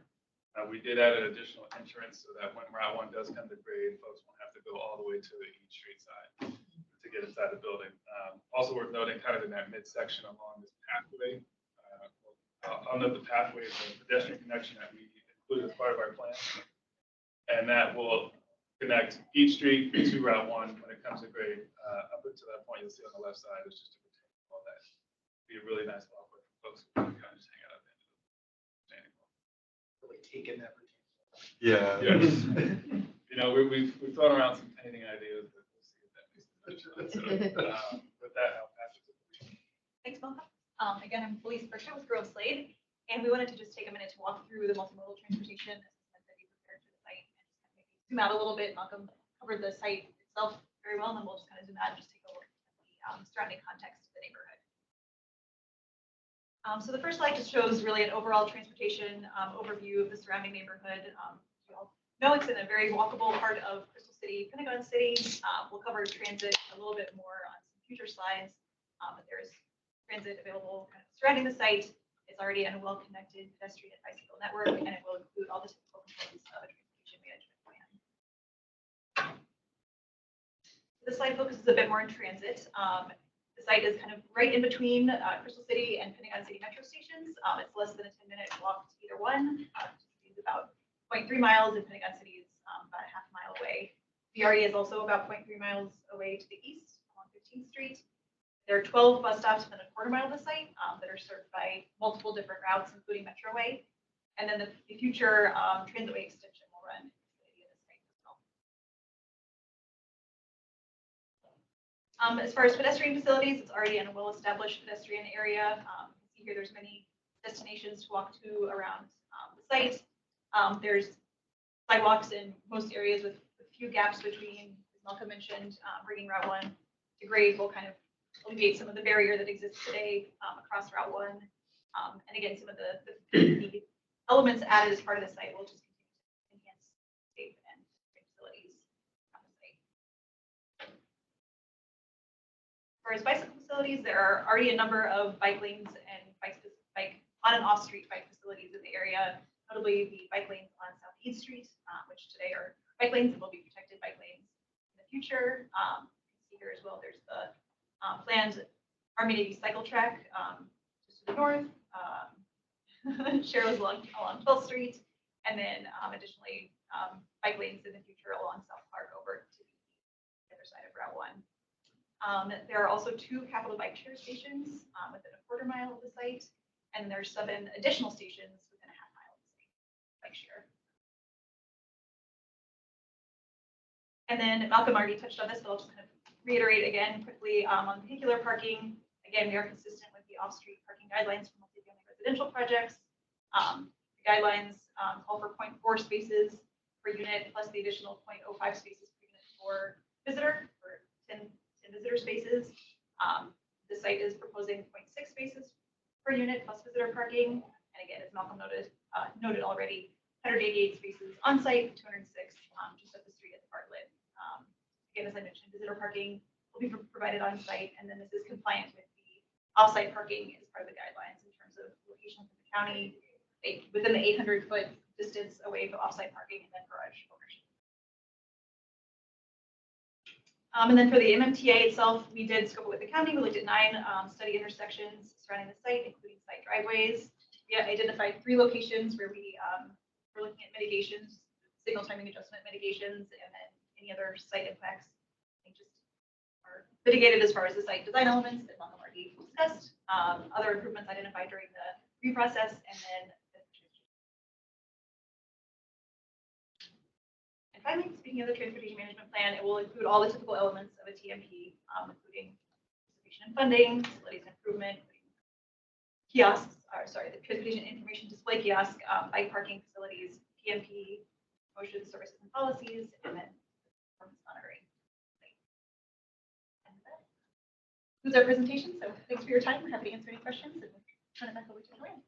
We did add an additional entrance so that when Route 1 does come to grade, folks won't have to go all the way to the East Street side to get inside the building. Also worth noting, kind of in that midsection along this pathway, I'll note the pathway is a pedestrian connection that we included as part of our plan. And that will connect East Street to Route 1 when it comes to grade. Up until that point, you'll see on the left side, it's just a retaining wall that be a really nice walkway for folks who kind of just hang out at the end of the retaining wall. Really taking that. Yeah. Yes. You know, we've thrown around some painting ideas, but we'll see if that makes sense. So, with that, I'll pass it to you. Thanks, Malcolm. Again, I'm Felice Berkshire with Grove Slade, and we wanted to just take a minute to walk through the multimodal transportation assessment that we prepared for the site and just kind of maybe zoom out a little bit. Malcolm covered the site itself very well, and then we'll just kind of zoom out and just take a look at the surrounding context of the neighborhood. So the first slide just shows really an overall transportation overview of the surrounding neighborhood. You all know it's in a very walkable part of Crystal City, Pentagon City. We'll cover transit a little bit more on some future slides, but there's transit available kind of surrounding the site. It's already in a well-connected pedestrian and bicycle network, and it will include all the typical components of a transportation management plan. This slide focuses a bit more on transit. The site is kind of right in between Crystal City and Pentagon City metro stations. It's less than a 10-minute walk to either one. It's about 0.3 miles, and Pentagon City is about a half mile away. VRE is also about 0.3 miles away to the east along 15th Street. There are 12 bus stops within a quarter mile of the site that are served by multiple different routes, including Metroway. And then the future Transitway extension will run via the site as well. As far as pedestrian facilities, it's already in a well-established pedestrian area. You can see here there's many destinations to walk to around the site. There's sidewalks in most areas with a few gaps between, as Malcolm mentioned, bringing Route 1 to grade will kind of alleviate some of the barrier that exists today across Route 1. And again, some of the elements added as part of the site will just continue to enhance safe and green facilities on the site. As far as bicycle facilities, there are already a number of bike lanes and bike on and off street bike facilities in the area, notably the bike lanes on South East Street, which today are bike lanes and will be protected bike lanes in the future. You can see here as well, there's the planned Army Navy cycle track just to the north. Cheryl's along 12th Street, and then additionally bike lanes in the future along South Park over to the other side of Route 1. There are also 2 Capital bike share stations within a quarter mile of the site, and there's 7 additional stations within a half mile of the site bike share. And then Malcolm already touched on this, but I'll just kind of reiterate again quickly on vehicular parking. Again, we are consistent with the off-street parking guidelines for multifamily residential projects. The guidelines call for 0.4 spaces per unit plus the additional 0.05 spaces per unit for visitor, for 10 visitor spaces. The site is proposing 0.6 spaces per unit plus visitor parking. And again, as Malcolm noted already, 188 spaces on site, 206 just up the street at the Bartlett. Again, as I mentioned, visitor parking will be provided on site, and then this is compliant with the off-site parking as part of the guidelines in terms of location for the county, within the 800-foot distance away from off-site parking and then garage ownership. And then for the MMTA itself, we did scope it with the county. We looked at 9 study intersections surrounding the site, including site driveways. We identified 3 locations where we were looking at mitigations, signal timing adjustment mitigations, and then any other site impacts. I think just our are mitigated as far as the site design elements that Malcolm already discussed. Other improvements identified during the reprocess, and then. And finally, speaking of the transportation management plan, it will include all the typical elements of a TMP, including participation in funding, facilities improvement, kiosks, or sorry, the transportation information display kiosk, bike parking facilities, PMP, motion services and policies, and then performance monitoring. And that concludes our presentation. So thanks for your time. We're happy to answer any questions and turn it back over to Joanne.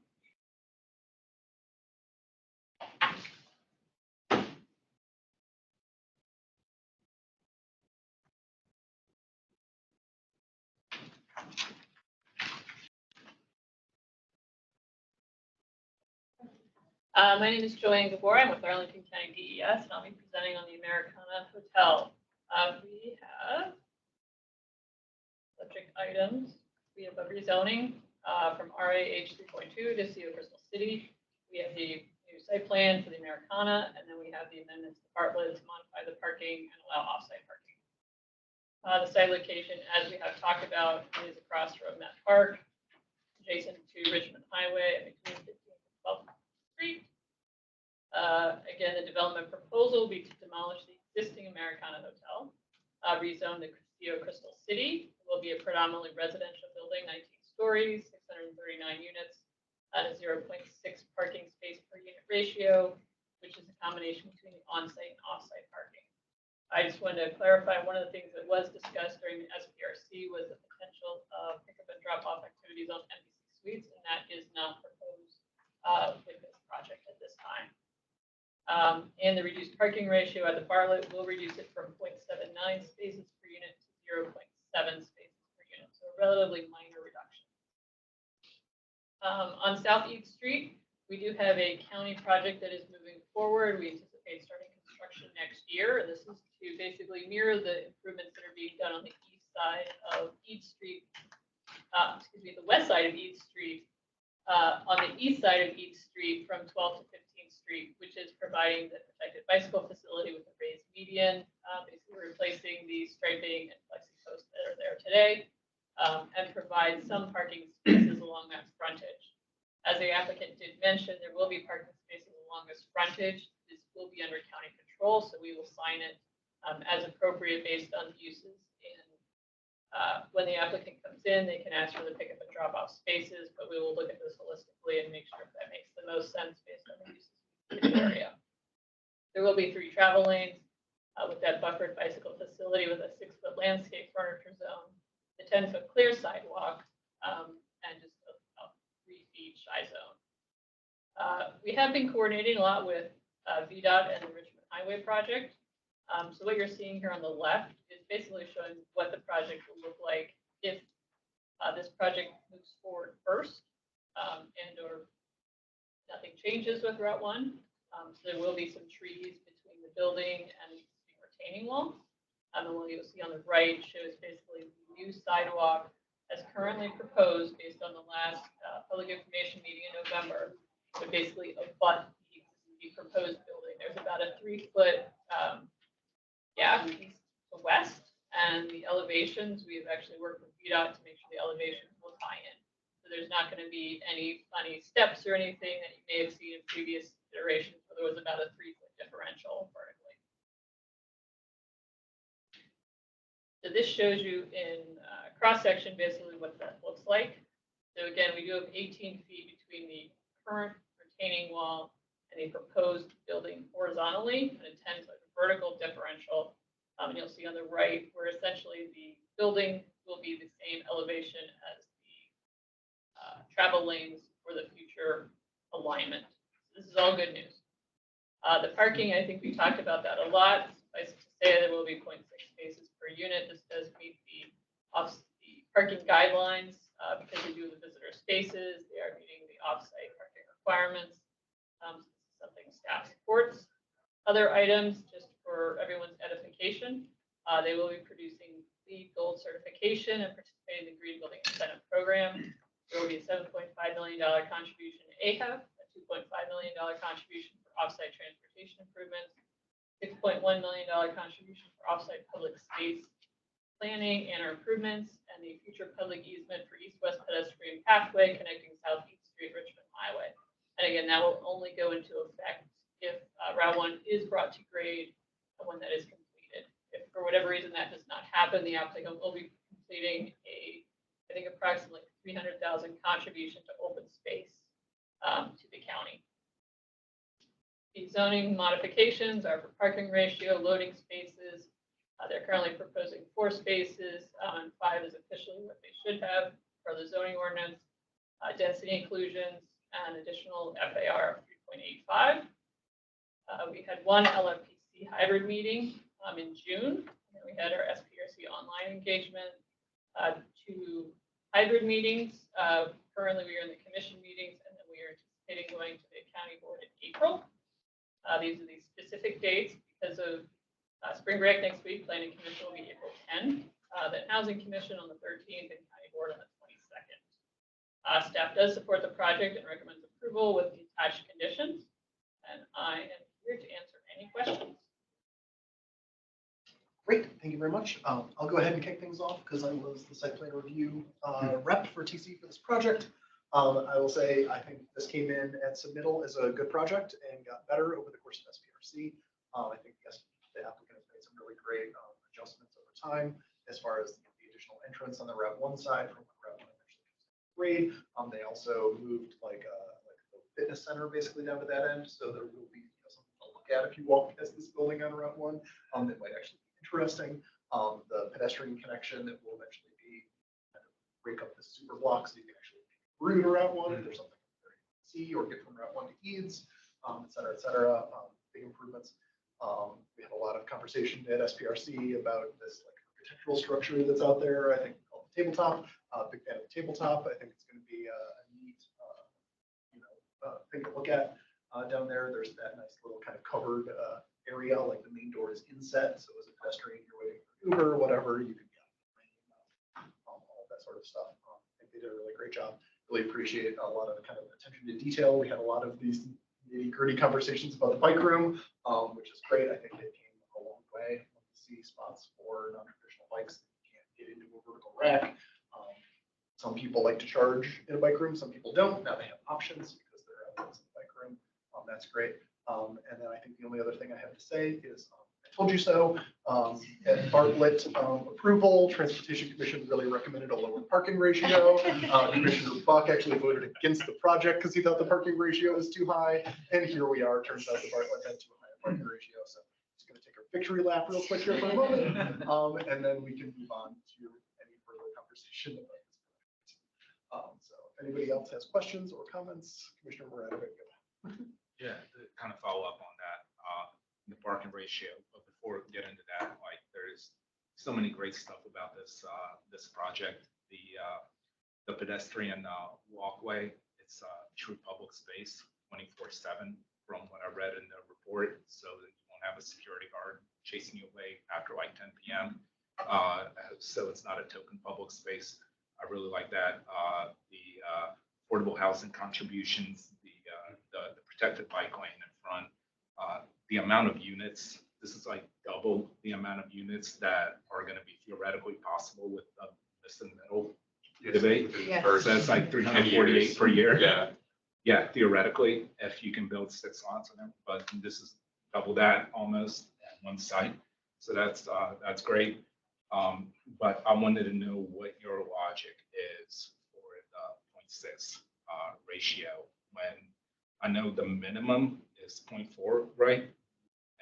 My name is Joanne Gabor. I'm with Arlington County DES, and I'll be presenting on the Americana Hotel. We have subject items. We have a rezoning from RAH 3.2 to CO Crystal City. We have the new site plan for the Americana, and then we have the amendments to Bartlett to modify the parking and allow offsite parking. The site location, as we have talked about, is across from Met Park, adjacent to Richmond Highway, and between 15th and 12th Street. Again, the development proposal will be to demolish the existing Americana Hotel, rezone the CO Crystal City. It will be a predominantly residential building, 19 stories, 639 units, at a 0.6 parking space per unit ratio, which is a combination between the on-site and off-site parking. I just wanted to clarify, one of the things that was discussed during the SPRC was the potential of pickup and drop-off activities on NBC suites, and that is not proposed with this project at this time. And the reduced parking ratio at the Bartlett will reduce it from 0.79 spaces per unit to 0.7 spaces per unit, so a relatively minor reduction. On South East Street, we do have a county project that is moving forward. We anticipate starting construction next year, and this is to basically mirror the improvements that are being done on the east side of East Street, the west side of East Street, on the east side of East Street from 12th to 15th Street, which is providing the protected bicycle facility with a raised median, basically replacing the striping and flexi posts that are there today, and provide some parking spaces along that frontage. As the applicant did mention, there will be parking spaces along this frontage. This will be under county control, so we will sign it as appropriate based on uses. And when the applicant comes in, they can ask for the pickup and drop-off spaces, but we will look at this holistically and make sure that makes the most sense based on the uses in the area. There will be 3 travel lanes with that buffered bicycle facility with a 6-foot landscape furniture zone, the 10-foot clear sidewalk, and just a 3 feet shy zone. We have been coordinating a lot with VDOT and the Richmond Highway project. So what you're seeing here on the left is basically showing what the project will look like if this project moves forward first, and or nothing changes with Route 1. So there will be some trees between the building and the retaining wall. And what you'll see on the right shows basically the new sidewalk as currently proposed based on the last public information meeting in November, would basically abut the proposed building. There's about a 3-foot gap east to west, and the elevations, we've actually worked with VDOT to make sure the elevations will tie in. So there's not going to be any funny steps or anything that you may have seen in previous iterations where there was about a 3-foot differential vertically. So this shows you in cross-section basically what that looks like. So again, we do have 18 feet between the current retaining wall and the proposed building horizontally, and a 10-foot vertical differential. And you'll see on the right where essentially the building will be the same elevation as the travel lanes for the future alignment. This is all good news. The parking, I think we talked about that a lot. Suffice it to say there will be 0.6 spaces per unit. This does meet the parking guidelines because we do the visitor spaces. They are meeting the off-site parking requirements. This is something staff supports. Other items, just for everyone's edification, they will be producing LEED Gold certification and participating in the Green Building Incentive Program. There will be a $7.5 million contribution to AHAB, a $2.5 million contribution for offsite transportation improvements, $6.1 million contribution for offsite public space planning and our improvements, and the future public easement for east-west pedestrian pathway connecting Southeast Street, Richmond Highway. And again, that will only go into effect if Route 1 is brought to grade when that is completed. If for whatever reason that does not happen, the applicant will be completing I think approximately 300,000 contribution to open space to the county. The zoning modifications are for parking ratio, loading spaces. They're currently proposing 4 spaces, and 5 is officially what they should have for the zoning ordinance. Density inclusions and additional FAR of 3.85. We had one LFPC hybrid meeting in June. And we had our SPRC online engagement, 2 hybrid meetings. Currently, we are in the commission meetings, and then we are anticipating going to the county board in April. These are the specific dates because of spring break next week. Planning commission will be April 10. Then housing commission on the 13th and county board on the 22nd. Staff does support the project and recommends approval with the attached conditions. And I am here to answer any questions. Great, thank you very much. I'll go ahead and kick things off because I was the site plan review rep for TC for this project. I will say, I think this came in at submittal as a good project and got better over the course of SPRC. I think yes, the applicant has made some really great adjustments over time as far as the additional entrance on the Route 1 side from Route 1 actually grade. They also moved like the fitness center basically down to that end, so there will be something to look at if you walk past this building on Route 1. That might actually be interesting. The pedestrian connection that will eventually be kind of break up the super block so you can actually route Route 1 if there's something to see or get from Route 1 to Eads, et cetera, et cetera. Big improvements. We had a lot of conversation at SPRC about this like architectural structure that's out there. I think called the tabletop. Big fan of the tabletop. I think it's going to be a neat, thing to look at down there. There's that nice little kind of covered area, like the main door is inset, so as a pedestrian, you're waiting for Uber or whatever, you can get all that sort of stuff. I think they did a really great job. Really appreciate a lot of the kind of attention to detail. We had a lot of these nitty-gritty conversations about the bike room, which is great. I think they came a long way. When you see spots for non-traditional bikes that you can't get into a vertical rack. Some people like to charge in a bike room, some people don't. Now they have options because they're out in the bike room. That's great. And then I think the only other thing I have to say is I told you so. At Bartlett approval, Transportation Commission really recommended a lower parking ratio. Commissioner Buck actually voted against the project because he thought the parking ratio was too high. And here we are. Turns out the Bartlett had too high a parking ratio. So just going to take our victory lap real quick here for a moment. And then we can move on to any further conversation about this project. So if anybody else has questions or comments, Commissioner Moreno. Yeah, to kind of follow up on that, the parking ratio, but before we get into that, like there's so many great stuff about this this project. The pedestrian walkway, it's true public space 24/7 from what I read in the report, so that you won't have a security guard chasing you away after like 10 p.m. So it's not a token public space. I really like that. The affordable housing contributions, the protected bike lane in front, the amount of units, this is like double the amount of units that are going to be theoretically possible with this in the middle debate. Yes. So it's like 348 per year. Yeah. Yeah, theoretically, if you can build 6 lots of them, but this is double that almost at one site. So that's great. But I wanted to know what your logic is for the 0.6 ratio when I know the minimum is 0.4, right?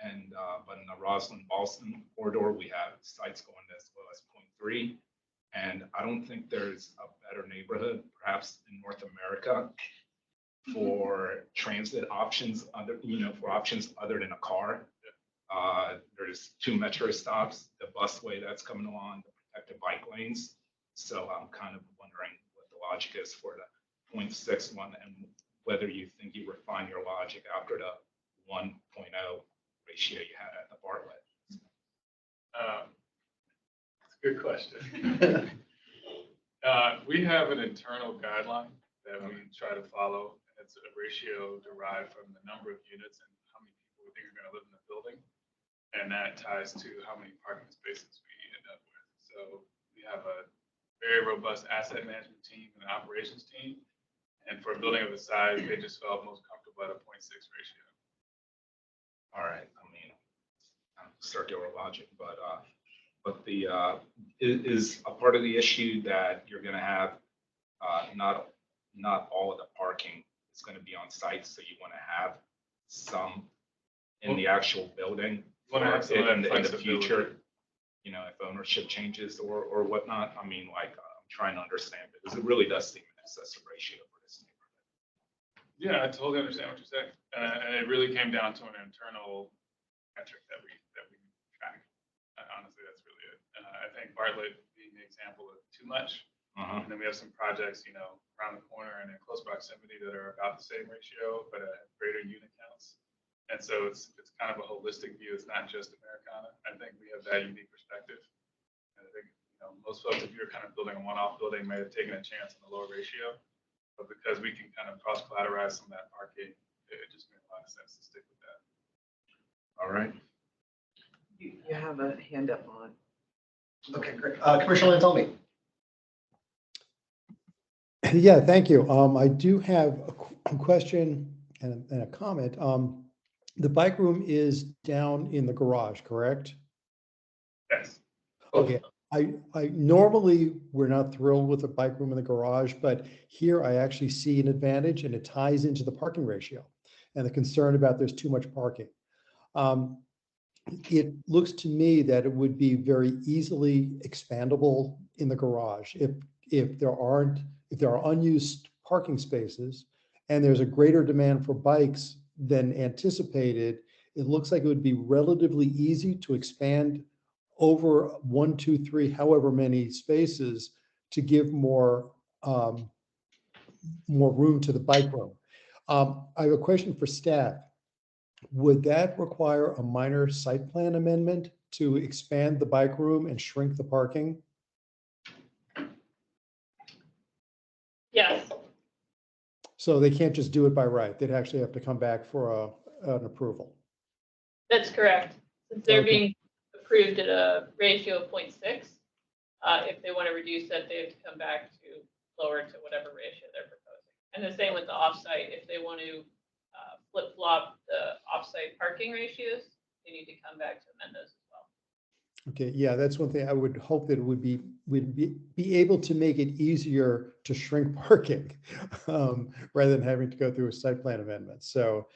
And but in the Roslyn-Boston corridor, we have sites going as low as 0.3. And I don't think there's a better neighborhood, perhaps in North America, for transit options, for options other than a car. There's 2 metro stops, the busway that's coming along, the protected bike lanes. So I'm kind of wondering what the logic is for the 0.6 one and whether you think you refine your logic after the 1.0 ratio you had at the Bartlett. That's a good question. We have an internal guideline that we try to follow. It's a ratio derived from the number of units and how many people we think are going to live in the building. And that ties to how many parking spaces we end up with. So So we have a very robust asset management team and operations team. And for a building of the size, they just felt most comfortable at a 0.6 ratio. All right, I mean, circular logic, but the, is a part of the issue that you're gonna have, not all of the parking is gonna be on site, so you wanna have some in the actual building? You wanna have some of that in the flexibility. future, you know, if ownership changes or whatnot, I mean, like, I'm trying to understand, because it really does seem an excessive ratio for this neighborhood. Yeah, I totally understand what you're saying. And it really came down to an internal metric that we track. Honestly, that's really it. I think Bartlett being the example of too much. And then we have some projects, you know, around the corner and in close proximity that are about the same ratio, but at greater unit counts. And so it's kind of a holistic view. It's not just Americana. I think we have that unique perspective. And I think, you know, most folks, if you're kind of building a one-off building, may have taken a chance on the lower ratio. But because we can kind of cross-collateralize some of that parking, it just made a lot of sense to stick with that. All right. You have a hand up on. Okay, great. Commissioner Lantelmi. Yeah, thank you. I do have a question and a comment. The bike room is down in the garage, correct? Yes. Okay, I normally, we're not thrilled with a bike room in the garage, but here I actually see an advantage and it ties into the parking ratio and the concern about there's too much parking. It looks to me that it would be very easily expandable in the garage if there are unused parking spaces and there's a greater demand for bikes than anticipated. It looks like it would be relatively easy to expand over 1, 2, 3, however many spaces to give more room to the bike room. I have a question for staff. Would that require a minor site plan amendment to expand the bike room and shrink the parking? Yes, So they can't just do it by right. They'd actually have to come back for an approval. that's correct. Since they're Okay. being approved at a ratio of 0.6, if they want to reduce that, they have to come back to lower to whatever ratio they're proposing. And the same with the offsite. If they want to flip-flop the offsite parking ratios, they need to come back to amend those as well. Okay, yeah, that's one thing I would hope that it would be able to make it easier to shrink parking rather than having to go through a site plan amendment. So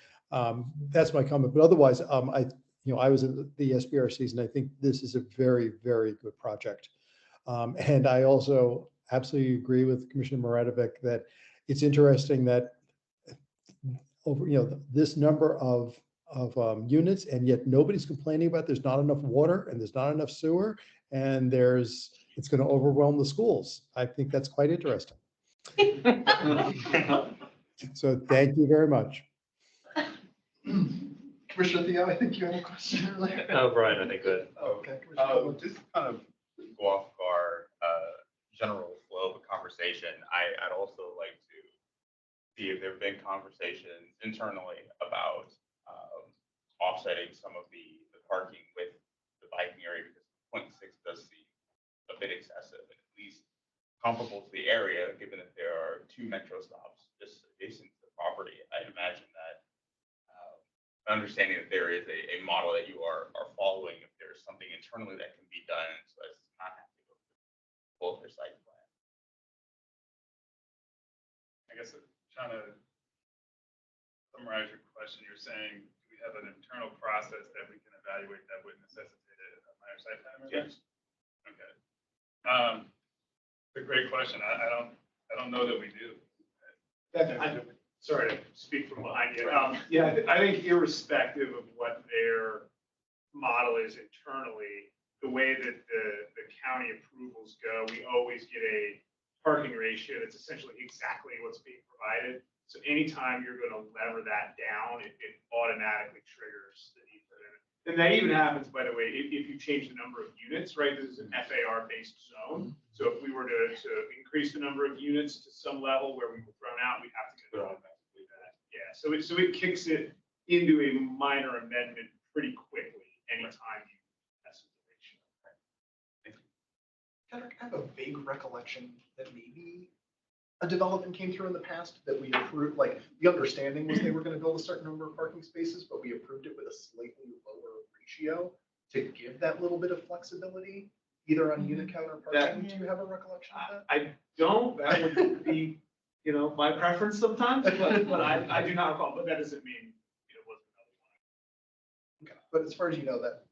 that's my comment. But otherwise, I was in the SBRCs and I think this is a very, very good project. And I also absolutely agree with Commissioner Maratovic that it's interesting that over, this number of units, and yet nobody's complaining about there's not enough water and there's not enough sewer, and it's going to overwhelm the schools. I think that's quite interesting. So thank you very much. Commissioner Theo, I think you had a question earlier. No, Brian, I think good. Okay. Commissioner Just kind of go off of our general flow of the conversation, I'd also like to see if there have been conversations internally about offsetting some of the parking with the biking area, because 0.6 does seem a bit excessive, and at least comparable to the area, given that there are 2 metro stops just adjacent to the property. I'd imagine that understanding that there is a model that you are following, if there's something internally that can be done so as to not have to go through both their site plan. I guess I'm trying to summarize your question. You're saying we have an internal process that we can evaluate that would necessitate a minor site plan amendment? Yes. Okay. It's a great question. I don't know that we do. Sorry to speak from behind you. Yeah, I think irrespective of what their model is internally, the way that the county approvals go, we always get a parking ratio that's essentially exactly what's being provided. So anytime you're going to lever that down, it automatically triggers the need for it. And that even happens, by the way, if you change the number of units, right? This is an FAR-based zone. So if we were to increase the number of units to some level where we were thrown out, we'd have to go effectively that. Yeah, so it kicks it into a minor amendment pretty quickly anytime you mess with the ratio. Kendrick, I have a vague recollection that maybe a development came through in the past that we approved, like, the understanding was they were gonna build a certain number of parking spaces, but we approved it with a slightly lower ratio to give that little bit of flexibility, either on unit count or parking. Do you have a recollection of that? I don't, that would be, my preference sometimes, but I do not recall, but that doesn't mean it wasn't another one. Okay, but as far as you know, that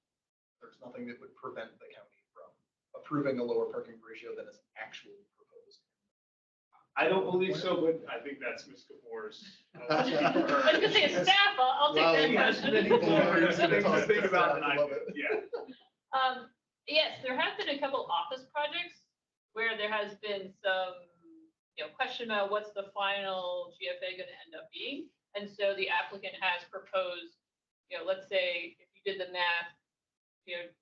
there's nothing that would prevent the county from approving a lower parking ratio than is actually proposed. I don't believe so, but I think that's Ms. Kapoor's. I was gonna say, as staff, I'll take that Yes, question. many boards, things to think about than I Love do, it. yeah. Yes, there have been a couple office projects where there has been some, question about what's the final GFA gonna end up being. And so the applicant has proposed, let's say if you did the math,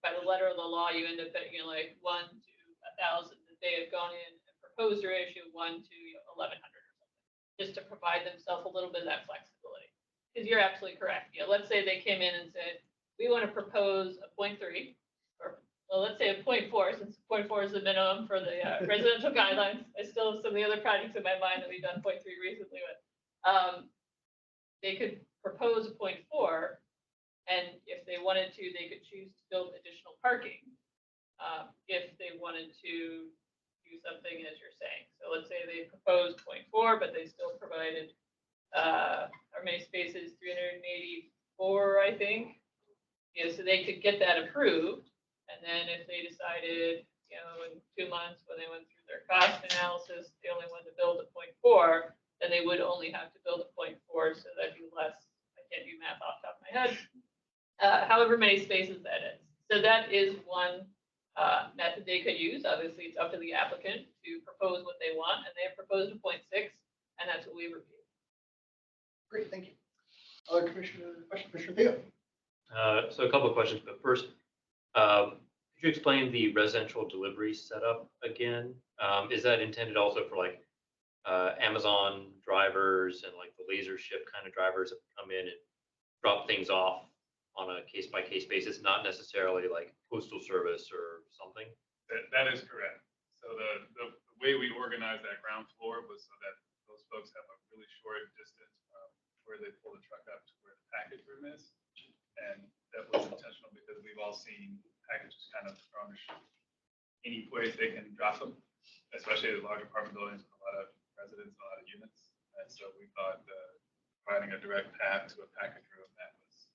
by the letter of the law, you end up at, like 1 to 1,000, that they have gone in and proposed a ratio of 1 to 1,100 or something, just to provide themselves a little bit of that flexibility. Because you're absolutely correct. Let's say they came in and said, we want to propose a 0.3, or well, let's say a 0.4, since 0.4 is the minimum for the residential guidelines. I still have some of the other projects in my mind that we've done 0.3 recently with. They could propose a 0.4, and if they wanted to, they could choose to build additional parking. If they wanted to do something as you're saying. So let's say they proposed 0.4, but they still provided how many spaces? 384, I think. So they could get that approved. And then if they decided, in 2 months when they went through their cost analysis, they only wanted to build a 0.4, then they would only have to build a 0.4, so that'd be less. I can't do math off the top of my head. However many spaces that is. So that is one method they could use. Obviously, it's up to the applicant to propose what they want, and they have proposed a 0.6, and that's what we reviewed. Great, thank you. Other Commissioner Theo? So a couple of questions, but first, could you explain the residential delivery setup again? Is that intended also for like Amazon drivers and like the laser ship kind of drivers that come in and drop things off on a case by case basis, not necessarily like postal service or something? That is correct. So the way we organized that ground floor was so that those folks have a really short distance from where they pull the truck up to where the package room is. And that was intentional because we've all seen packages kind of thrown any place they can drop them, especially in large apartment buildings with a lot of residents, a lot of units. And so we thought providing a direct path to a package room that was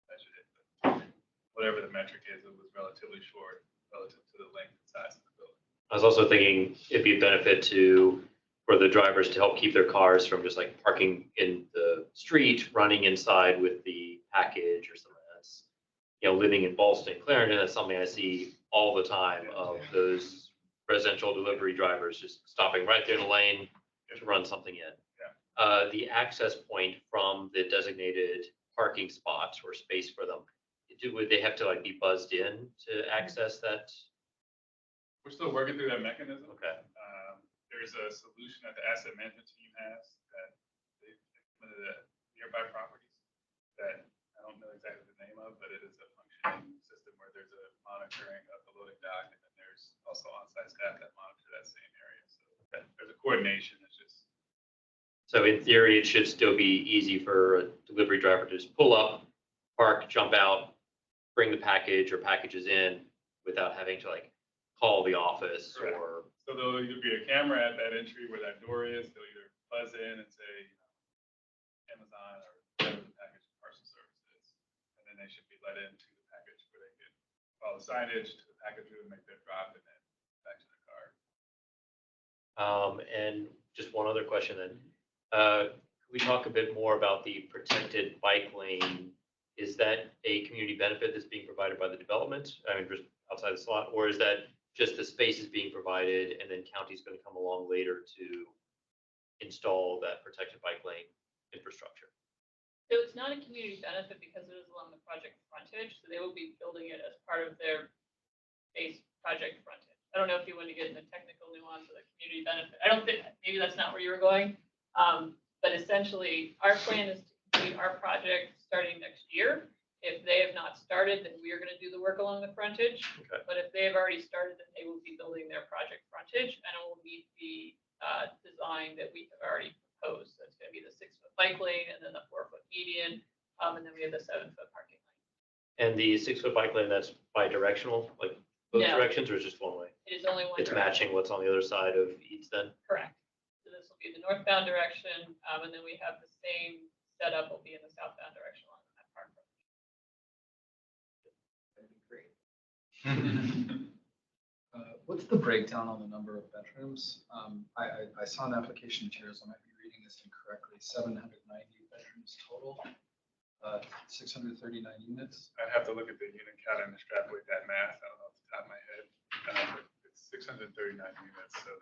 measured it. But whatever the metric is, it was relatively short relative to the length and size of the building. I was also thinking it'd be a benefit for the drivers to help keep their cars from just like parking in the street, running inside with the package or something that's, living in Ballston, Clarendon, that's something I see all the time of those residential delivery drivers just stopping right there in the lane to run something in. Yeah. The access point from the designated parking spots or space for them, would they have to like be buzzed in to access that? We're still working through that mechanism. Okay. There's a solution that the asset management team has that they've implemented at nearby properties that I don't know exactly the name of, but it is a functioning system where there's a monitoring of the loading dock, and then there's also on-site staff that monitor that same area. So there's a coordination. It's just. So in theory, it should still be easy for a delivery driver to just pull up, park, jump out, bring the package or packages in without having to like call the office. Correct. Or. So there'll either be a camera at that entry where that door is. They'll either buzz in and say Amazon or whatever the package parcel service is, and then they should be let into the package where they can follow the signage to the package room, make their drop, and then back to the car. And just one other question then. Could we talk a bit more about the protected bike lane? Is that a community benefit that's being provided by the development? I mean, just outside the slot, or is that just the space is being provided and then county's going to come along later to install that protected bike lane infrastructure? So it's not a community benefit because it is along the project frontage, so they will be building it as part of their base project frontage. I don't know if you want to get into technical nuance of the community benefit. I don't think, maybe that's not where you were going. But essentially, our plan is to complete our project starting next year. If they have not started, then we are gonna do the work along the frontage. Okay. But if they have already started, then they will be building their project frontage and it will meet the design that we have already proposed. That's gonna be the 6-foot bike lane and then the 4-foot median, and then we have the 7-foot parking lane. And the 6-foot bike lane, that's bi-directional, like both No. directions, or just one way? It is only one It's direction. matching what's on the other side of Eads then? Correct. So this will be the northbound direction, and then we have the same setup will be in the southbound direction along that park. What's the breakdown on the number of bedrooms? I saw in application materials, I might be reading this incorrectly, 790 bedrooms total, 639 units. I'd have to look at the unit count and extrapolate that math. I don't know off the top of my head. But it's 639 units, so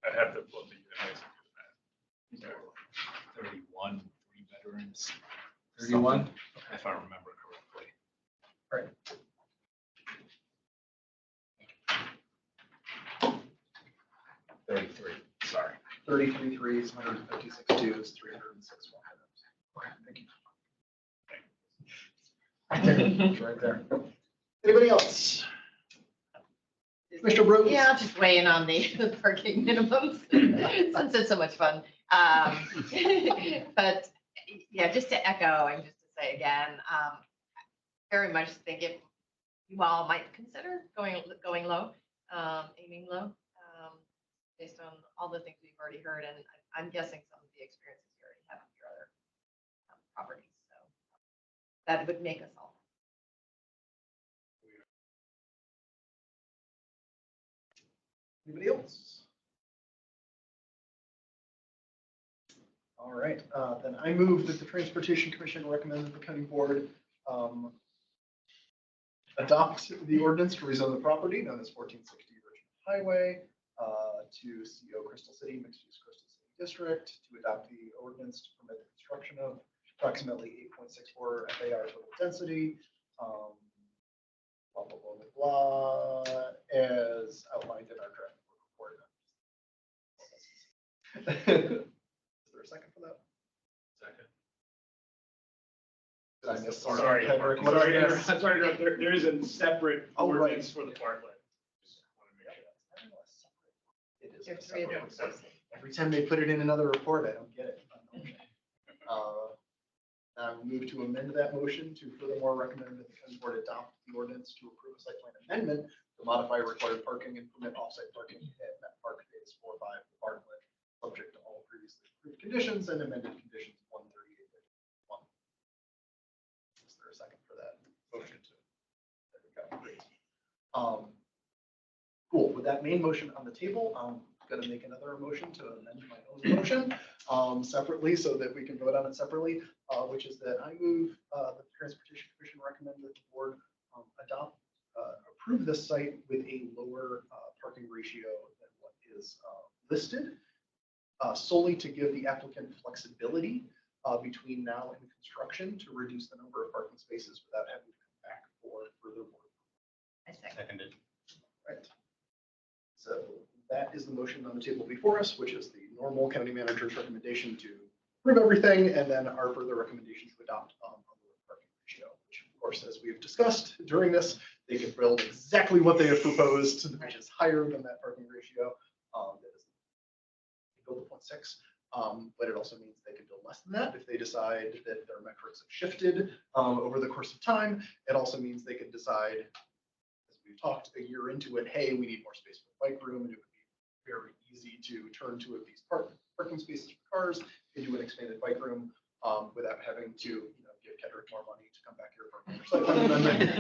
I'd have to pull up the unit base and do the math. 31, 3 bedrooms, 31? if I remember correctly. Right. Sorry. 33 threes, 156 twos, 306 one bedrooms. Okay, thank you. It's right there. Anybody else? Mr. Brooks? Yeah, I'll just weigh in on the parking minimums, since it's so much fun. But yeah, just to echo and just to say again, very much think if you all might consider going low, aiming low, based on all the things we've already heard, and I'm guessing some of the experiences you already have with your other properties. So that would make us all. Anybody else? All right, then I move that the Transportation Commission recommend that the county board adopt the ordinance to rezone the property known as 1460 Richmond Highway to CO Crystal City, mixed-use Crystal City District, to adopt the ordinance to permit the construction of approximately 8.64 FAR total density, blah, blah, blah, blah, blah, as outlined in our draft report. Is there a second for that? Second. Did I miss? Sorry, Henrik, what sorry, did I miss? sorry, to interrupt. There is a separate Oh, right. ordinance for the parkland. Just wanna make sure. It is There's a 3 of them. separate report. Every time they put it in another report, I don't get it. I will move to amend that motion to furthermore recommend that the county board adopt the ordinance to approve a site plan amendment to modify required parking and permit offsite parking at Met Park Phase 4-5 Parkland, subject to all previously approved conditions and amended conditions 138.1. Is there a second for that motion? There we go. Great. Cool. With that main motion on the table, I'm going to make another motion to amend my own motion separately so that we can vote on it separately, which is that I move that the Transportation Commission recommend that the board approve this site with a lower parking ratio than what is listed, solely to give the applicant flexibility between now and construction to reduce the number of parking spaces without having to come back for further work. I second. Seconded. Right. So that is the motion on the table before us, which is the normal county manager's recommendation to approve everything, and then our further recommendation to adopt a lower parking ratio, which of course, as we have discussed during this, they can build exactly what they have proposed, which is higher than that parking ratio. That is, they build a 0.6, but it also means they can build less than that if they decide that their metrics have shifted over the course of time. It also means they could decide, as we've talked a year into it, hey, we need more space for the bike room, and it would be very easy to turn two of these parking spaces for cars into an expanded bike room without having to, give Kedrick more money to come back here for another site plan amendment.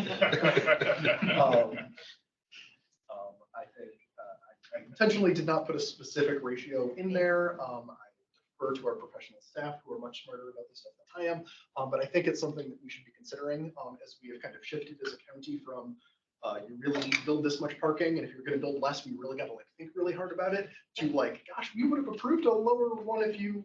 I think I intentionally did not put a specific ratio in there. I defer to our professional staff who are much smarter about this stuff than I am, but I think it's something that we should be considering as we have kind of shifted as a county from you really need to build this much parking, and if you're going to build less, we really got to think really hard about it. To gosh, we would have approved a lower one if you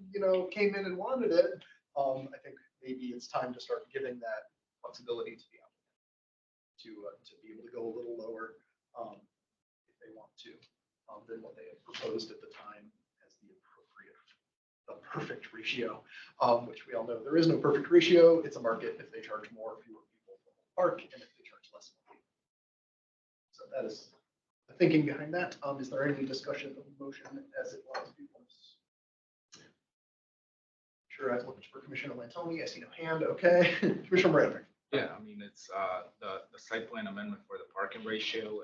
came in and wanted it. I think maybe it's time to start giving that flexibility to the applicant to be able to go a little lower if they want to than what they had proposed at the time as the appropriate the perfect ratio, which we all know there is no perfect ratio. It's a market. If they charge more, fewer people will park, and if they charge less, more people. So that is the thinking behind that. Is there any discussion of the motion as it was before? Sure, I've looked for Commissioner Lantoni. I see no hand. Okay. Commissioner Bradford. Yeah, I mean, it's the site plan amendment for the parking ratio.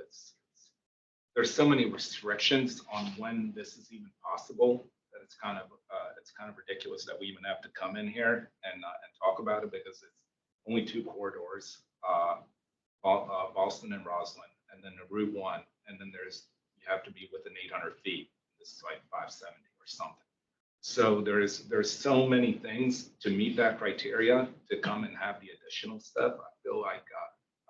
There's so many restrictions on when this is even possible that it's kind of ridiculous that we even have to come in here and talk about it, because it's only two corridors, Boston and Roslyn, and then the Route 1, and then you have to be within 800 feet. This is like 570 or something. So there's so many things to meet that criteria to come and have the additional stuff. I feel like,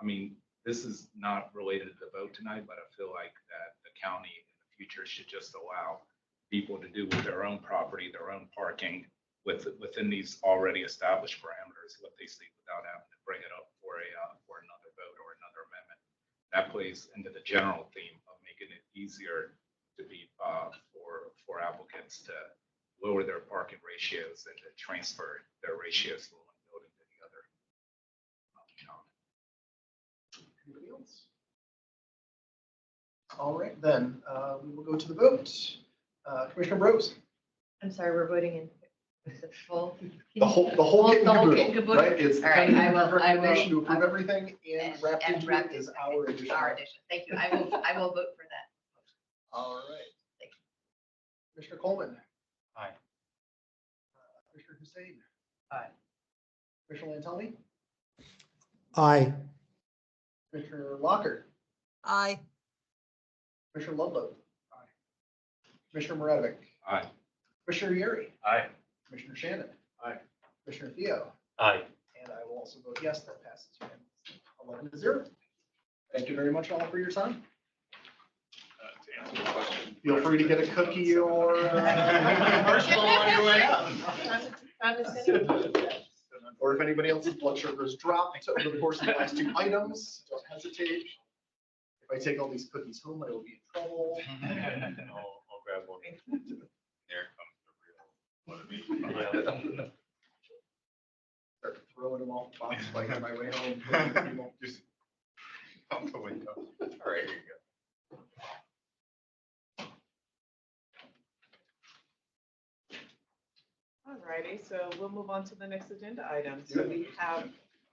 I mean, this is not related to the vote tonight, but I feel like that the county in the future should just allow people to do with their own property, their own parking within these already established parameters, what they see, without having to bring it up for another vote or another amendment. That plays into the general theme of making it easier to be for applicants to lower their parking ratios and to transfer their ratios from one building to the other. Anybody else? All right, then we will go to the vote. Commissioner Brose. I'm sorry, we're voting in. Is it full? The whole kit and The whole caboodle, kit and caboodle. right? It's the All right, county I will- recommendation to I approve will- everything, and wrapped into it is our addition. Our addition. Thank you. I will vote for that. All right. Thank you. Commissioner Coleman. Aye. Commissioner Hussein. Aye. Commissioner Lantoni. Aye. Commissioner Locker. Aye. Commissioner Ludlow. Aye. Commissioner Moravic. Aye. Commissioner Yuri. Aye. Commissioner Shannon. Aye. Commissioner Theo. Aye. And I will also vote yes, that passes unanimously, 11-0. Thank you very much all for your time. To answer the question. Feel free to get a cookie or marshmallow on your way out. Or if anybody else's blood sugar has dropped over the course of the last two items, don't hesitate. If I take all these cookies home, I will be in trouble. I'll grab one. Here comes the real one of me. Start throwing them off the box like on my way home. Just out the window. All right, here you go. All righty, so we'll move on to the next agenda item. So we have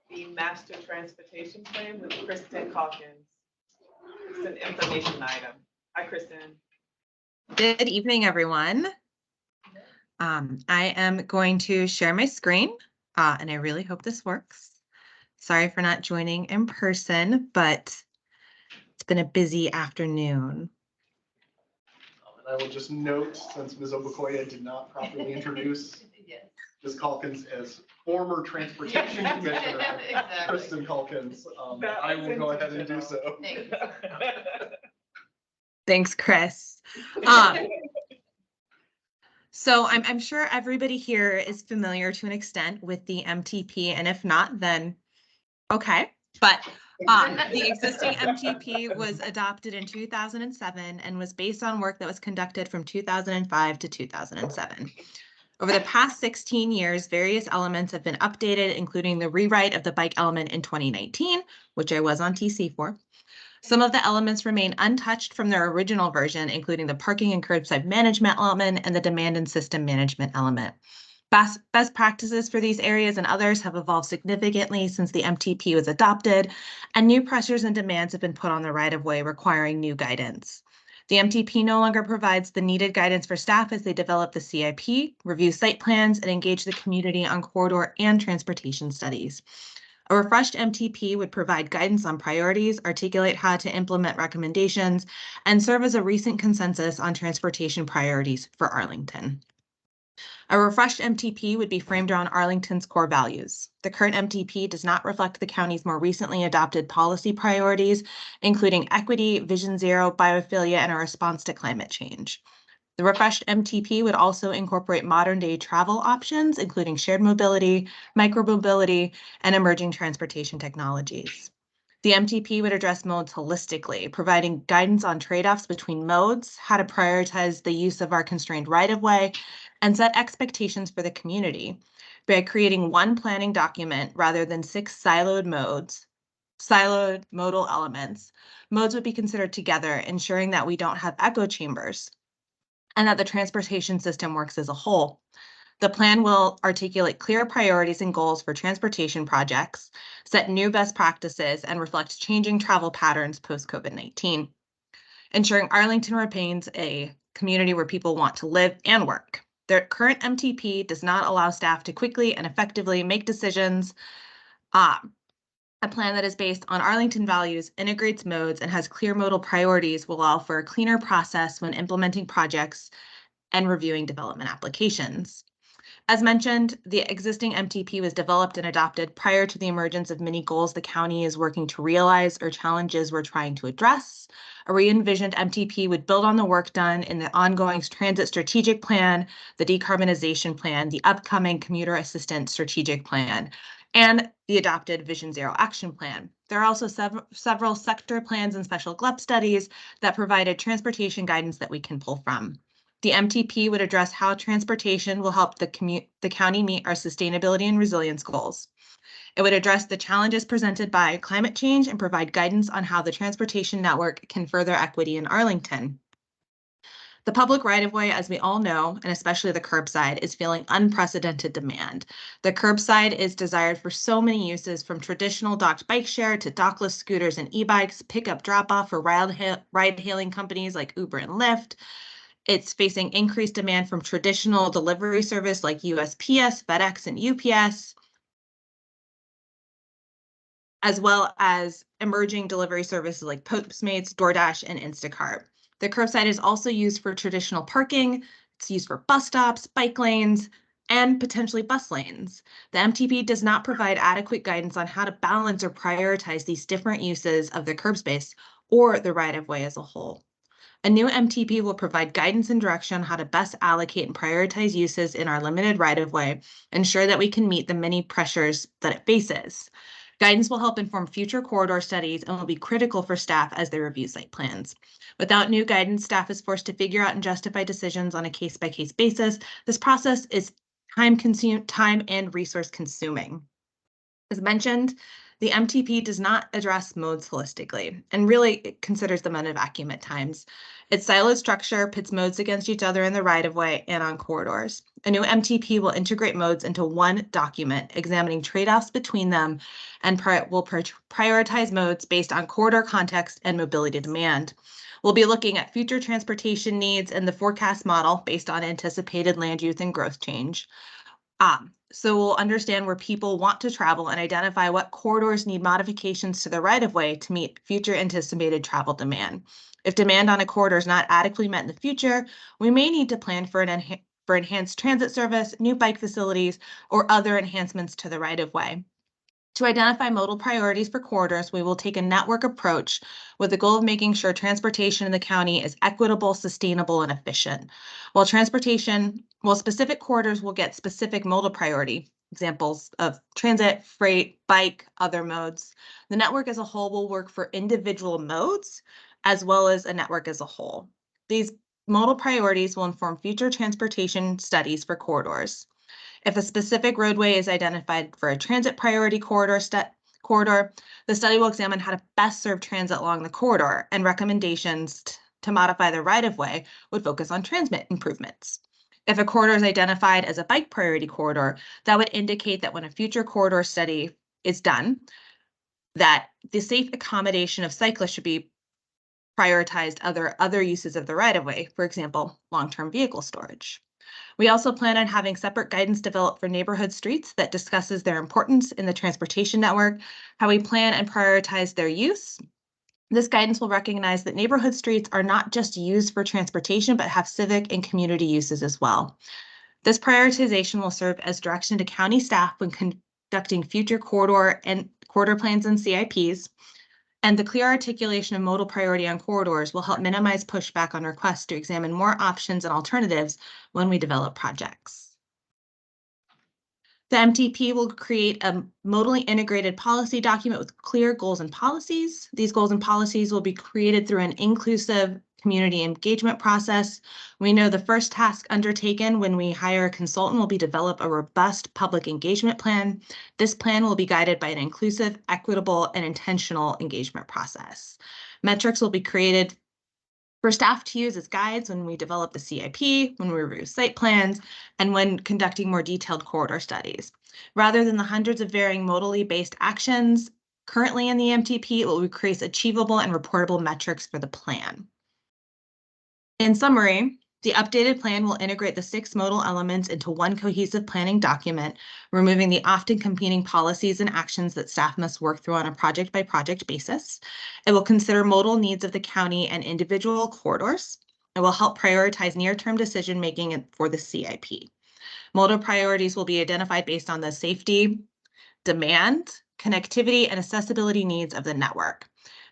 the master transportation plan with Kristen Calkins. It's an information item. Hi, Kristen. Good evening, everyone. I am going to share my screen, and I really hope this works. Sorry for not joining in person, but it's been a busy afternoon. And I will just note, since Ms. Obukoya did not properly introduce Ms. Calkins as former transportation commissioner, Exactly. Kristen Calkins, I will go ahead and do so. Thanks. Thanks, Chris. So I'm sure everybody here is familiar to an extent with the MTP, and if not, then okay. But the existing MTP was adopted in 2007 and was based on work that was conducted from 2005 to 2007. Over the past 16 years, various elements have been updated, including the rewrite of the bike element in 2019, which I was on TC for. Some of the elements remain untouched from their original version, including the parking and curbside management element and the demand and system management element. Best practices for these areas and others have evolved significantly since the MTP was adopted, and new pressures and demands have been put on the right-of-way, requiring new guidance. The MTP no longer provides the needed guidance for staff as they develop the CIP, review site plans, and engage the community on corridor and transportation studies. A refreshed MTP would provide guidance on priorities, articulate how to implement recommendations, and serve as a recent consensus on transportation priorities for Arlington. A refreshed MTP would be framed around Arlington's core values. The current MTP does not reflect the county's more recently adopted policy priorities, including equity, Vision Zero, biophilia, and a response to climate change. The refreshed MTP would also incorporate modern-day travel options, including shared mobility, micromobility, and emerging transportation technologies. The MTP would address modes holistically, providing guidance on trade-offs between modes, how to prioritize the use of our constrained right-of-way, and set expectations for the community by creating one planning document rather than 6 siloed modal elements. Modes would be considered together, ensuring that we don't have echo chambers and that the transportation system works as a whole. The plan will articulate clear priorities and goals for transportation projects, set new best practices, and reflect changing travel patterns post-COVID-19, ensuring Arlington remains a community where people want to live and work. The current MTP does not allow staff to quickly and effectively make decisions. A plan that is based on Arlington values, integrates modes, and has clear modal priorities will allow for a cleaner process when implementing projects and reviewing development applications. As mentioned, the existing MTP was developed and adopted prior to the emergence of many goals the county is working to realize or challenges we're trying to address. A re-envisioned MTP would build on the work done in the ongoing transit strategic plan, the decarbonization plan, the upcoming commuter assistance strategic plan, and the adopted Vision Zero action plan. There are also several sector plans and special GLEP studies that provided transportation guidance that we can pull from. The MTP would address how transportation will help the county meet our sustainability and resilience goals. It would address the challenges presented by climate change and provide guidance on how the transportation network can further equity in Arlington. The public right-of-way, as we all know, and especially the curbside, is feeling unprecedented demand. The curbside is desired for so many uses, from traditional docked bike share to dockless scooters and e-bikes, pickup drop-off for ride-hailing companies like Uber and Lyft. It's facing increased demand from traditional delivery service like USPS, FedEx, and UPS, as well as emerging delivery services like Postmates, DoorDash, and Instacart. The curbside is also used for traditional parking. It's used for bus stops, bike lanes, and potentially bus lanes. The MTP does not provide adequate guidance on how to balance or prioritize these different uses of the curb space or the right-of-way as a whole. A new MTP will provide guidance and direction on how to best allocate and prioritize uses in our limited right-of-way, ensure that we can meet the many pressures that it faces. Guidance will help inform future corridor studies and will be critical for staff as they review site plans. Without new guidance, staff is forced to figure out and justify decisions on a case-by-case basis. This process is time and resource consuming. As mentioned, the MTP does not address modes holistically, and really it considers them in a vacuum at times. Its siloed structure pits modes against each other in the right-of-way and on corridors. A new MTP will integrate modes into one document, examining trade-offs between them, and will prioritize modes based on corridor context and mobility demand. We'll be looking at future transportation needs and the forecast model based on anticipated land use and growth change. So we'll understand where people want to travel and identify what corridors need modifications to the right-of-way to meet future anticipated travel demand. If demand on a corridor is not adequately met in the future, we may need to plan for enhanced transit service, new bike facilities, or other enhancements to the right-of-way. To identify modal priorities for corridors, we will take a network approach with the goal of making sure transportation in the county is equitable, sustainable, and efficient. While specific corridors will get specific modal priority, examples of transit, freight, bike, other modes, the network as a whole will work for individual modes as well as a network as a whole. These modal priorities will inform future transportation studies for corridors. If a specific roadway is identified for a transit priority corridor, the study will examine how to best serve transit along the corridor, and recommendations to modify the right-of-way would focus on transit improvements. If a corridor is identified as a bike priority corridor, that would indicate that when a future corridor study is done, that the safe accommodation of cyclists should be prioritized other uses of the right-of-way, for example, long-term vehicle storage. We also plan on having separate guidance developed for neighborhood streets that discusses their importance in the transportation network, how we plan and prioritize their use. This guidance will recognize that neighborhood streets are not just used for transportation, but have civic and community uses as well. This prioritization will serve as direction to county staff when conducting future corridor plans and CIPs. And the clear articulation of modal priority on corridors will help minimize pushback on requests to examine more options and alternatives when we develop projects. The MTP will create a modally integrated policy document with clear goals and policies. These goals and policies will be created through an inclusive community engagement process. We know the first task undertaken when we hire a consultant will be develop a robust public engagement plan. This plan will be guided by an inclusive, equitable, and intentional engagement process. Metrics will be created for staff to use as guides when we develop the CIP, when we review site plans, and when conducting more detailed corridor studies. Rather than the hundreds of varying modally based actions currently in the MTP, it will create achievable and reportable metrics for the plan. In summary, the updated plan will integrate the 6 modal elements into one cohesive planning document, removing the often competing policies and actions that staff must work through on a project-by-project basis. It will consider modal needs of the county and individual corridors. It will help prioritize near-term decision-making for the CIP. Modal priorities will be identified based on the safety, demand, connectivity, and accessibility needs of the network.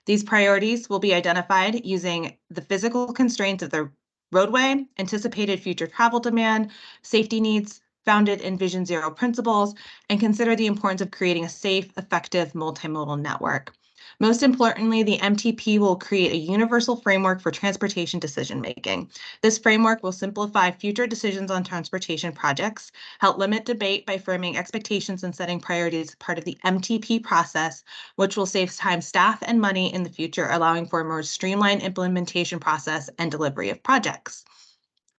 These priorities will be identified using the physical constraints of the roadway, anticipated future travel demand, safety needs founded in Vision Zero principles, and consider the importance of creating a safe, effective, multimodal network. Most importantly, the MTP will create a universal framework for transportation decision-making. This framework will simplify future decisions on transportation projects, help limit debate by framing expectations and setting priorities as part of the MTP process, which will save time, staff, and money in the future, allowing for a more streamlined implementation process and delivery of projects.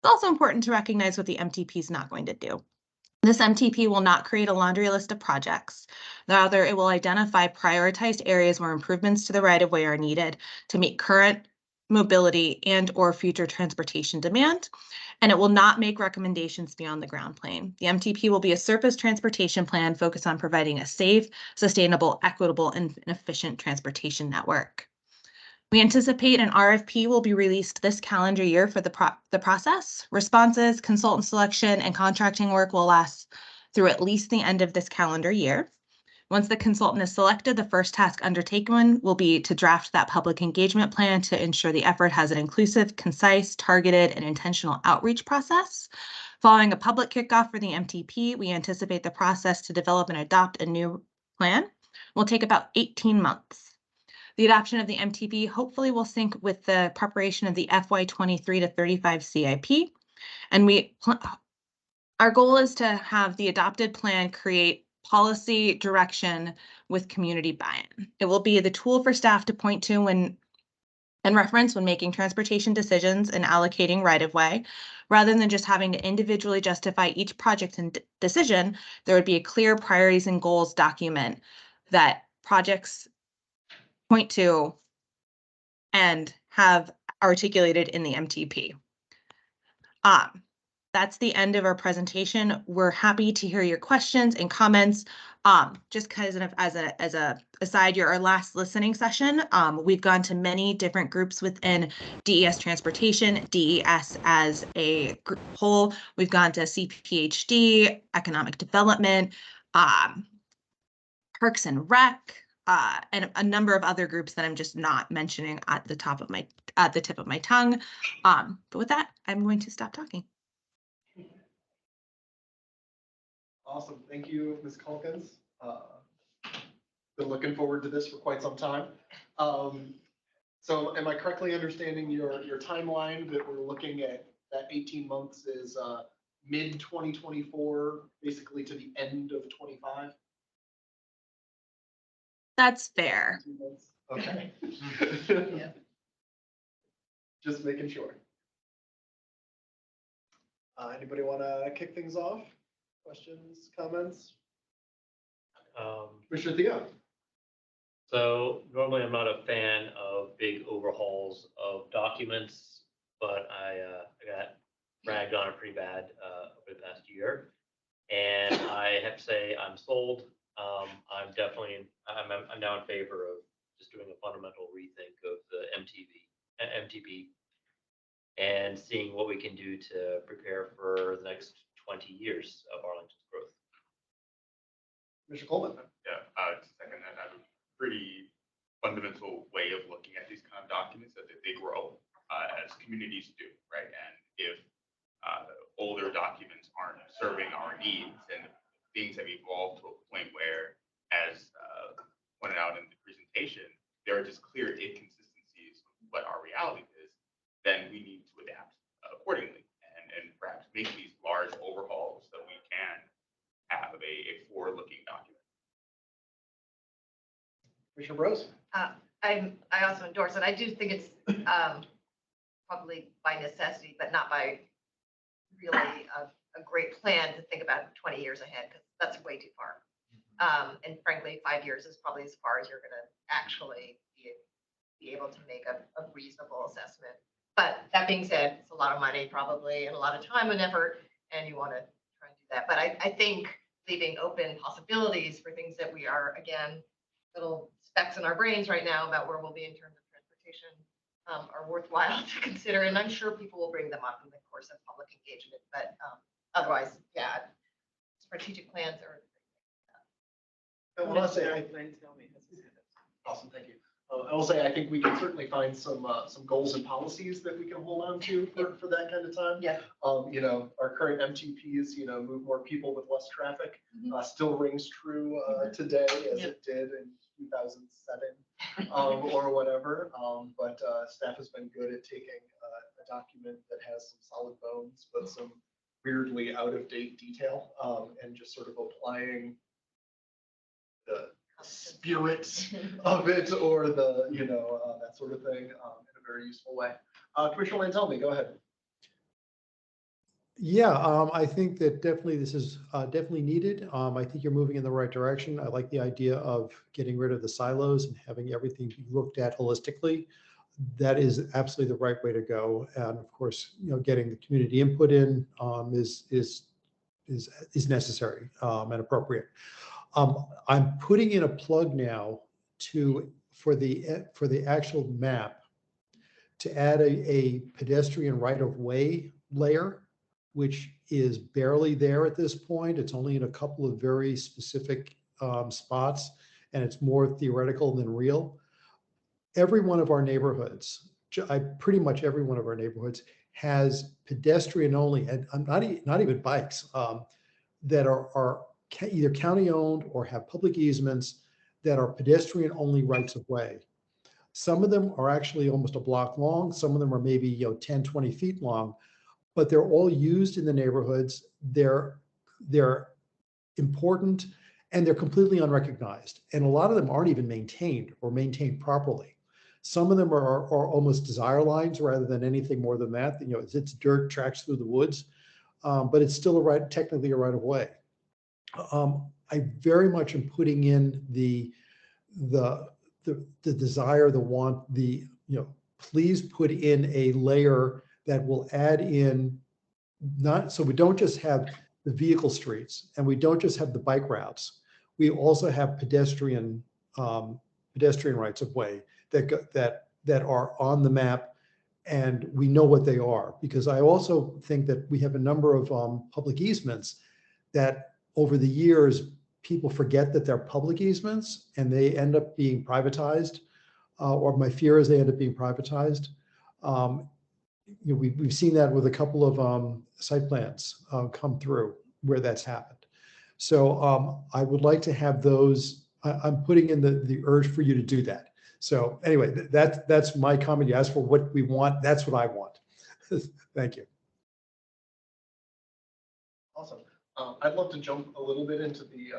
It's also important to recognize what the MTP is not going to do. This MTP will not create a laundry list of projects. Rather, it will identify prioritized areas where improvements to the right-of-way are needed to meet current mobility and/or future transportation demand, and it will not make recommendations beyond the ground plane. The MTP will be a surface transportation plan focused on providing a safe, sustainable, equitable, and efficient transportation network. We anticipate an RFP will be released this calendar year for the process. Responses, consultant selection, and contracting work will last through at least the end of this calendar year. Once the consultant is selected, the first task undertaken will be to draft that public engagement plan to ensure the effort has an inclusive, concise, targeted, and intentional outreach process. Following a public kickoff for the MTP, we anticipate the process to develop and adopt a new plan will take about 18 months. The adoption of the MTP hopefully will sync with the preparation of the FY 23 to 35 CIP. And our goal is to have the adopted plan create policy direction with community buy-in. It will be the tool for staff to point to and reference when making transportation decisions and allocating right-of-way. Rather than just having to individually justify each project and decision, there would be a clear priorities and goals document that projects point to and have articulated in the MTP. That's the end of our presentation. We're happy to hear your questions and comments. Just kind of as a aside, you're our last listening session. We've gone to many different groups within DES Transportation, DES as a whole. We've gone to CPHD, Economic Development, Parks and Rec, and a number of other groups that I'm just not mentioning at the tip of my tongue. But with that, I'm going to stop talking. Awesome. Thank you, Ms. Calkins. Been looking forward to this for quite some time. So am I correctly understanding your timeline that we're looking at that 18 months is mid 2024, basically to the end of 25? That's fair. Okay. Yeah. Just making sure. Anybody want to kick things off? Questions, comments? Mr. Theo. So normally I'm not a fan of big overhauls of documents, but I got ragged on it pretty bad over the past year. And I have to say I'm sold. I'm now in favor of just doing a fundamental rethink of the MTP and seeing what we can do to prepare for the next 20 years of Arlington's growth. Mr. Coleman. Yeah, second that. I have a pretty fundamental way of looking at these kind of documents that they grow as communities do, right? And if older documents aren't serving our needs and things have evolved to a point where, as pointed out in the presentation, there are just clear inconsistencies with what our reality is, Commissioner Rose? I also endorse it. I do think it's probably by necessity, but not by really a great plan to think about 20 years ahead, because that's way too far. And frankly, 5 years is probably as far as you're going to actually be able to make a reasonable assessment. But that being said, it's a lot of money probably and a lot of time and effort, and you want to try and do that. But I think leaving open possibilities for things that we are, again, little specks in our brains right now about where we'll be in terms of transportation are worthwhile to consider. And I'm sure people will bring them up in the course of public engagement. But otherwise, yeah, strategic plans are. I want to say, awesome, thank you. I will say, I think we can certainly find some goals and policies that we can hold on to for that kind of time. Yeah. You know, our current MTPs, you know, move more people with less traffic, still rings true today as it did in 2007 or whatever. But staff has been good at taking a document that has some solid bones, but some weirdly out of date detail, and just sort of applying the spirit of it or the, you know, that sort of thing in a very useful way. Commissioner Lanzelmi, go ahead. Yeah, I think that definitely this is definitely needed. I think you're moving in the right direction. I like the idea of getting rid of the silos and having everything be looked at holistically. That is absolutely the right way to go. And of course, you know, getting the community input in is necessary and appropriate. I'm putting in a plug now for the actual map to add a pedestrian right-of-way layer, which is barely there at this point. It's only in a couple of very specific spots, and it's more theoretical than real. Every one of our neighborhoods, pretty much every one of our neighborhoods has pedestrian only, and not even bikes, that are either county owned or have public easements that are pedestrian only rights of way. Some of them are actually almost a block long. Some of them are maybe 10, 20 feet long, but they're all used in the neighborhoods. They're important and they're completely unrecognized. And a lot of them aren't even maintained or maintained properly. Some of them are almost desire lines rather than anything more than that. You know, it's dirt tracks through the woods, but it's still technically a right of way. I very much am putting in the desire, the want, please put in a layer that will add in, so we don't just have the vehicle streets and we don't just have the bike routes. We also have pedestrian rights of way that are on the map, and we know what they are. Because I also think that we have a number of public easements that over the years, people forget that they're public easements and they end up being privatized, or my fear is they end up being privatized. We've seen that with a couple of site plans come through where that's happened. So I would like to have those. I'm putting in the urge for you to do that. So anyway, that's my comment. You asked for what we want. That's what I want. Thank you. Awesome. I'd love to jump a little bit into the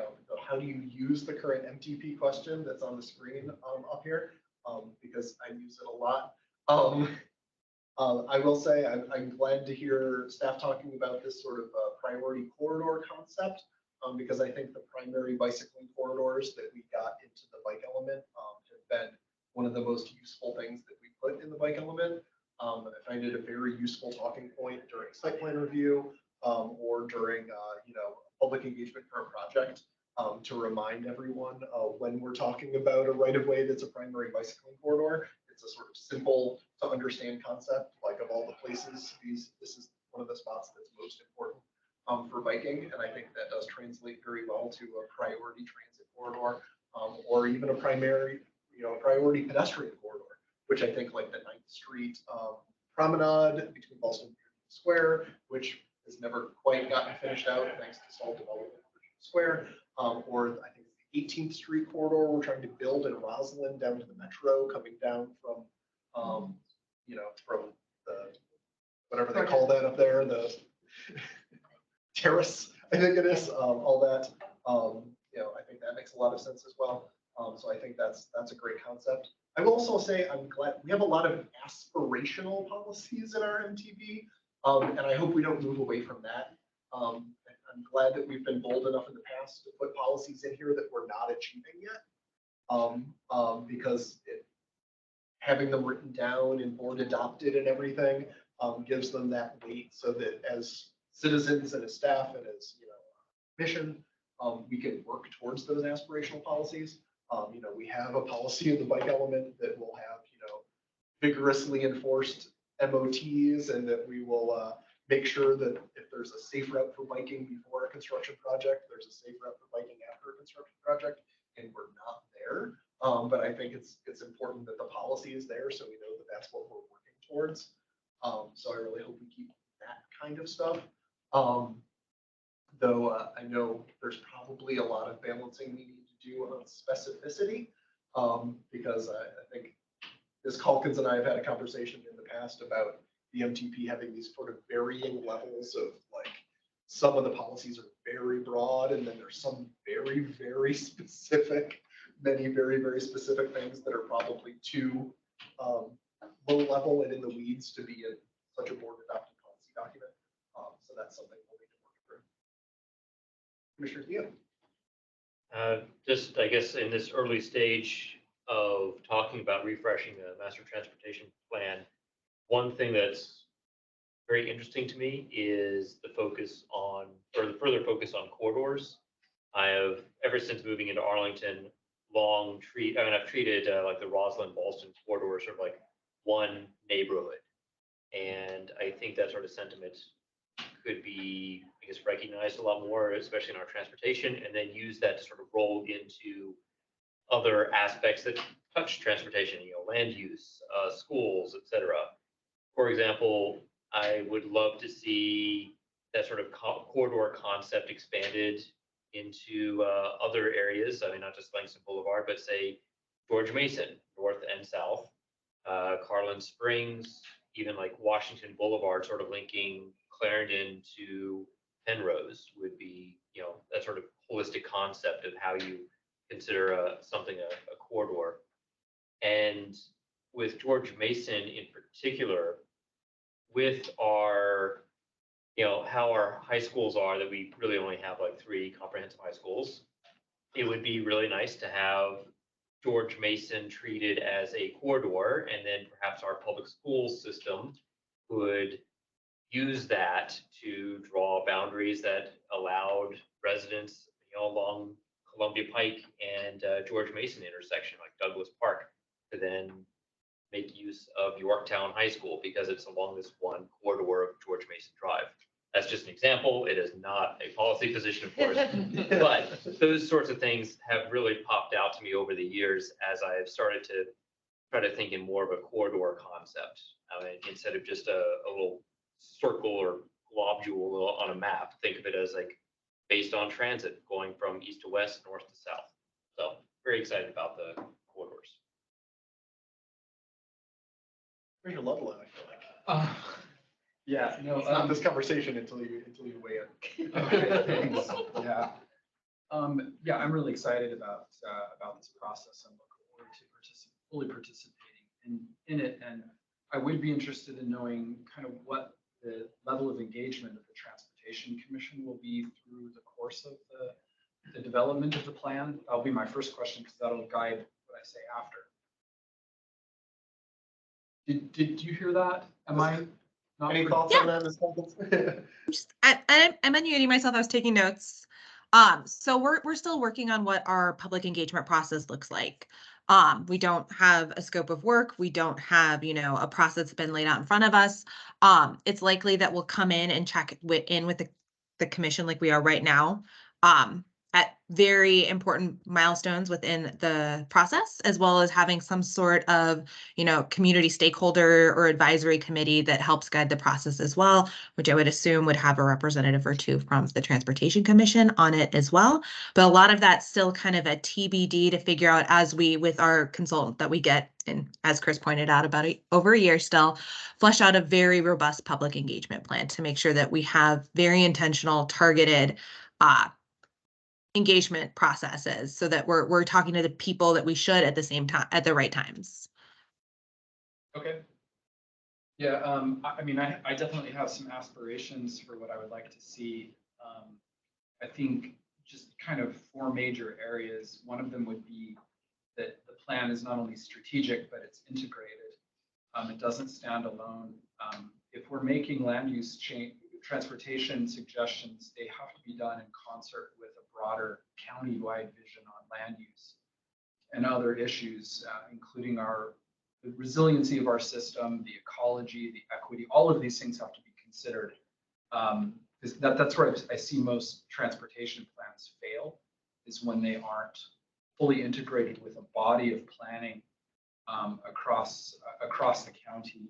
how do you use the current MTP question that's on the screen up here, because I use it a lot. I will say I'm glad to hear staff talking about this sort of priority corridor concept, because I think the primary bicycling corridors that we got into the bike element have been one of the most useful things that we put in the bike element. I find it a very useful talking point during site plan review, or during public engagement for a project, to remind everyone when we're talking about a right of way that's a primary bicycling corridor. It's a sort of simple to understand concept. Like, of all the places, this is one of the spots that's most important for biking, and I think that does translate very well to a priority transit corridor, or even a priority pedestrian corridor, which I think, like the 9th Street promenade between Boston Square, which has never quite gotten finished out thanks to stall development Square, or I think the 18th Street corridor we're trying to build in Roslyn down to the metro, coming down from from the whatever they call that up there, the terrace, I think it is, all that. I think that makes a lot of sense as well. So I think that's a great concept. I will also say I'm glad we have a lot of aspirational policies in our MTP, and I hope we don't move away from that. I'm glad that we've been bold enough in the past to put policies in here that we're not achieving yet, because having them written down and board adopted and everything gives them that weight, so that as citizens and as staff and as mission, we can work towards those aspirational policies. We have a policy in the bike element that will have, vigorously enforced MOTs, and that we will make sure that if there's a safe route for biking before a construction project, there's a safe route for biking after a construction project, and we're not there. But I think it's important that the policy is there, so we know that that's what we're working towards. So I really hope we keep that kind of stuff. Though I know there's probably a lot of balancing we need to do on specificity, because I think Ms. Calkins and I have had a conversation in the past about the MTP having these sort of varying levels of, like, some of the policies are very broad, and then there's some very, very specific, many very, very specific things that are probably too low level and in the weeds to be in such a board adopted policy document. So that's something we'll need to work through. Commissioner Theo. Just, I guess, in this early stage of talking about refreshing the master transportation plan, one thing that's very interesting to me is the focus on, or the further focus on corridors. I have, ever since moving into Arlington, I've treated like the Roslyn-Ballston corridor sort of like one neighborhood. And I think that sort of sentiment could be, I guess, recognized a lot more, especially in our transportation, and then use that to sort of roll into other aspects that touch transportation, land use, schools, et cetera. For example, I would love to see that sort of corridor concept expanded into other areas. I mean, not just Langston Boulevard, but say George Mason, north and south, Carlin Springs, even like Washington Boulevard, sort of linking Clarendon to Penrose would be, that sort of holistic concept of how you consider something a corridor. And with George Mason in particular, with our, how our high schools are, that we really only have like 3 comprehensive high schools, it would be really nice to have George Mason treated as a corridor, and then perhaps our public school system would use that to draw boundaries that allowed residents, along Columbia Pike and George Mason intersection, like Douglas Park, to then make use of Yorktown High School because it's along this one corridor of George Mason Drive. That's just an example. It is not a policy position, of course, but those sorts of things have really popped out to me over the years as I have started to try to think in more of a corridor concept. I mean, instead of just a little circle or globule on a map, think of it as like based on transit going from east to west, north to south. So very excited about the corridors. Commissioner Loveland, I feel like. Yeah, no, It's not this conversation until you weigh in. Okay, thanks. Yeah. Yeah, I'm really excited about this process and look forward to fully participating in it. And I would be interested in knowing kind of what the level of engagement of the Transportation Commission will be through the course of the development of the plan. That'll be my first question, because that'll guide what I say after. Did you hear that? Am I not? Any thoughts on that, Ms. Calkins? I'm unmuting myself. I was taking notes. So we're still working on what our public engagement process looks like. We don't have a scope of work. We don't have, a process that's been laid out in front of us. It's likely that we'll come in and check in with the commission like we are right now. At very important milestones within the process, as well as having some sort of, community stakeholder or advisory committee that helps guide the process as well, which I would assume would have a representative or 2 from the Transportation Commission on it as well. But a lot of that's still kind of a TBD to figure out as we, with our consultant that we get, and as Chris pointed out, about over a year still, flesh out a very robust public engagement plan to make sure that we have very intentional, targeted, engagement processes so that we're talking to the people that we should at the same time, at the right times. Okay. Yeah, I mean, I definitely have some aspirations for what I would like to see. I think just kind of 4 major areas. One of them would be that the plan is not only strategic, but it's integrated. It doesn't stand alone. If we're making land use change, transportation suggestions, they have to be done in concert with a broader county-wide vision on land use and other issues, including the resiliency of our system, the ecology, the equity. All of these things have to be considered. Because that's where I see most transportation plans fail, is when they aren't fully integrated with a body of planning across the county.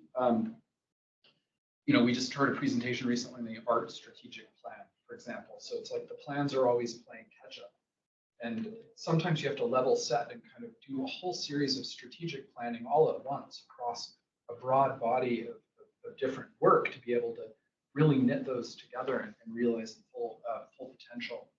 You know, we just heard a presentation recently on the art strategic plan, for example. So it's like the plans are always playing catch up. And sometimes you have to level set and kind of do a whole series of strategic planning all at once across a broad body of different work to be able to really knit those together and realize the full potential.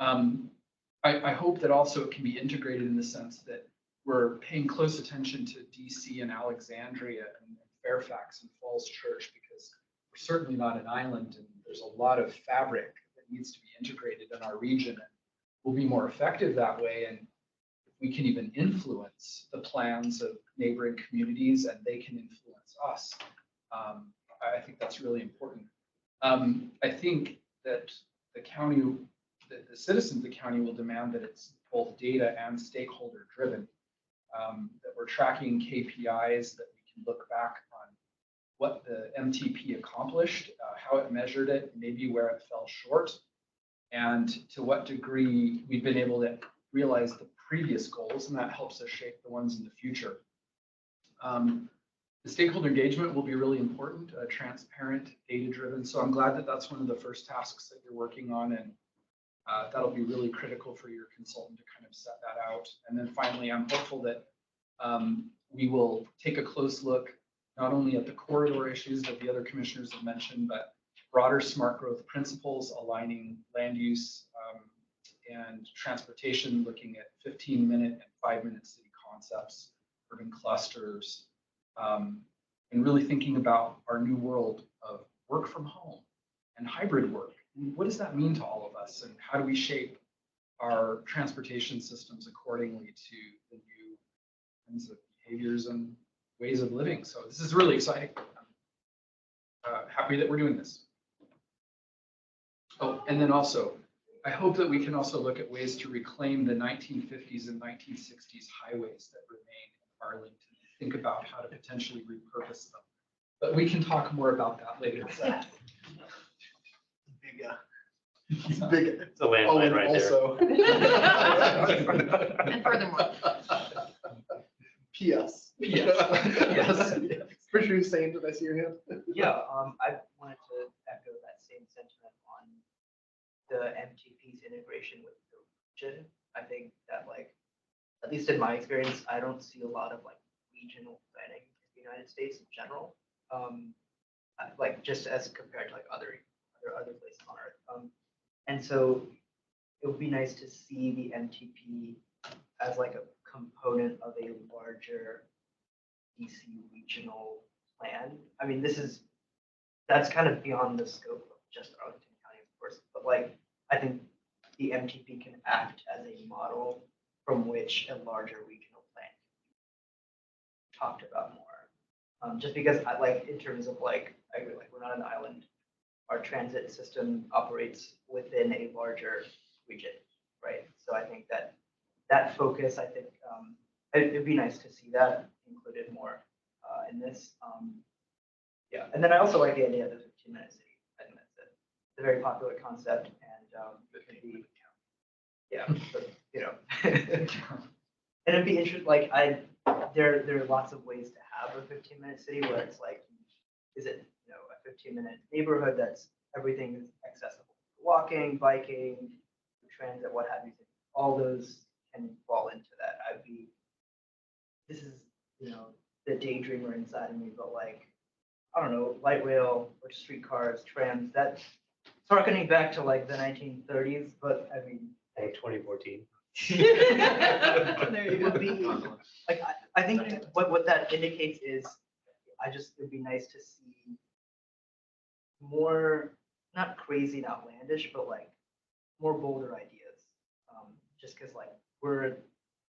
I hope that also it can be integrated in the sense that we're paying close attention to DC and Alexandria and Fairfax and Falls Church, because we're certainly not an island, and there's a lot of fabric that needs to be integrated in our region. And we'll be more effective that way, and we can even influence the plans of neighboring communities, and they can influence us. I think that's really important. I think that the county, the citizens of the county will demand that it's both data and stakeholder driven, that we're tracking KPIs, that we can look back on what the MTP accomplished, how it measured it, maybe where it fell short, and to what degree we've been able to realize the previous goals, and that helps us shape the ones in the future. The stakeholder engagement will be really important, transparent, data-driven. So I'm glad that that's one of the first tasks that you're working on, and that'll be really critical for your consultant to kind of set that out. And then finally, I'm hopeful that we will take a close look not only at the corridor issues that the other commissioners have mentioned, but broader smart growth principles aligning land use and transportation, looking at 15-minute and 5-minute city concepts, urban clusters, and really thinking about our new world of work from home and hybrid work. And what does that mean to all of us? And how do we shape our transportation systems accordingly to the new kinds of behaviors and ways of living? So this is really exciting. I'm happy that we're doing this. Oh, and then also, I hope that we can also look at ways to reclaim the 1950s and 1960s highways that remain in Arlington. Think about how to potentially repurpose them. But we can talk more about that later. Big, It's a landmine right also. And furthermore. P.S. Yes. Commissioner Hussain, did I see your hand? Yeah, I wanted to echo that same sentiment on the MTP's integration with the region. I think that, like, at least in my experience, I don't see a lot of like regional planning in the United States in general. Like just as compared to like other places on Earth. And so it would be nice to see the MTP as like a component of a larger DC regional plan. I mean, that's kind of beyond the scope of just Arlington County, of course, but like, I think the MTP can act as a model from which a larger regional plan can be talked about more. Just because I like, in terms of like, I agree, like we're not an island. Our transit system operates within a larger region, right? So I think that focus, I think it'd be nice to see that included more in this. Yeah, and then I also like the idea of the 15-minute city. I think that's a very popular concept, and it could be, yeah, but, you know, and it'd be interesting. Like there are lots of ways to have a 15-minute city where it's like, is it, you know, a 15-minute neighborhood that's everything is accessible, walking, biking, transit, what have you. All those can fall into that. This is, you know, the daydreamer inside of me, but like, I don't know, light rail or streetcars, trams, that's harkening back to like the 1930s, but I mean, Like 2014. It would be, like, I think what that indicates is, it'd be nice to see more, not crazy and outlandish, but like more bolder ideas. Just because like we're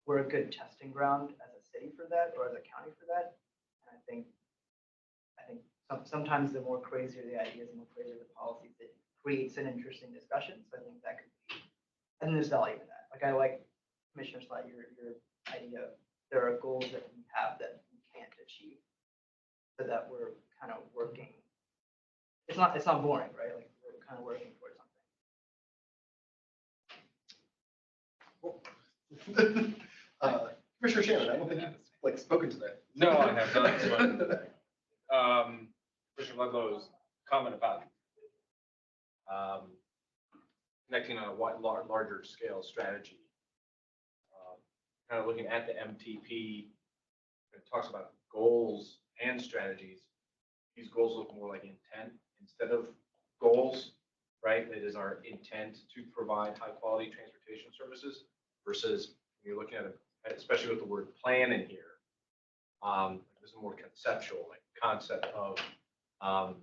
a good testing ground as a city for that, or as a county for that. And I think sometimes the more crazier the ideas, the more crazier the policies, it creates an interesting discussion. So I think that could be, and there's value in that. Like I like Commissioner Slide, your idea, there are goals that we have that we can't achieve, so that we're kind of working. It's not boring, right? Like we're kind of working towards something. Commissioner Shannon, I don't think you've like spoken today. No, I have not spoken today. Commissioner Ludlow's comment about connecting on a larger scale strategy. Kind of looking at the MTP, it talks about goals and strategies. These goals look more like intent instead of goals, right? It is our intent to provide high quality transportation services versus when you're looking at it, especially with the word plan in here. This is more conceptual, like concept of, I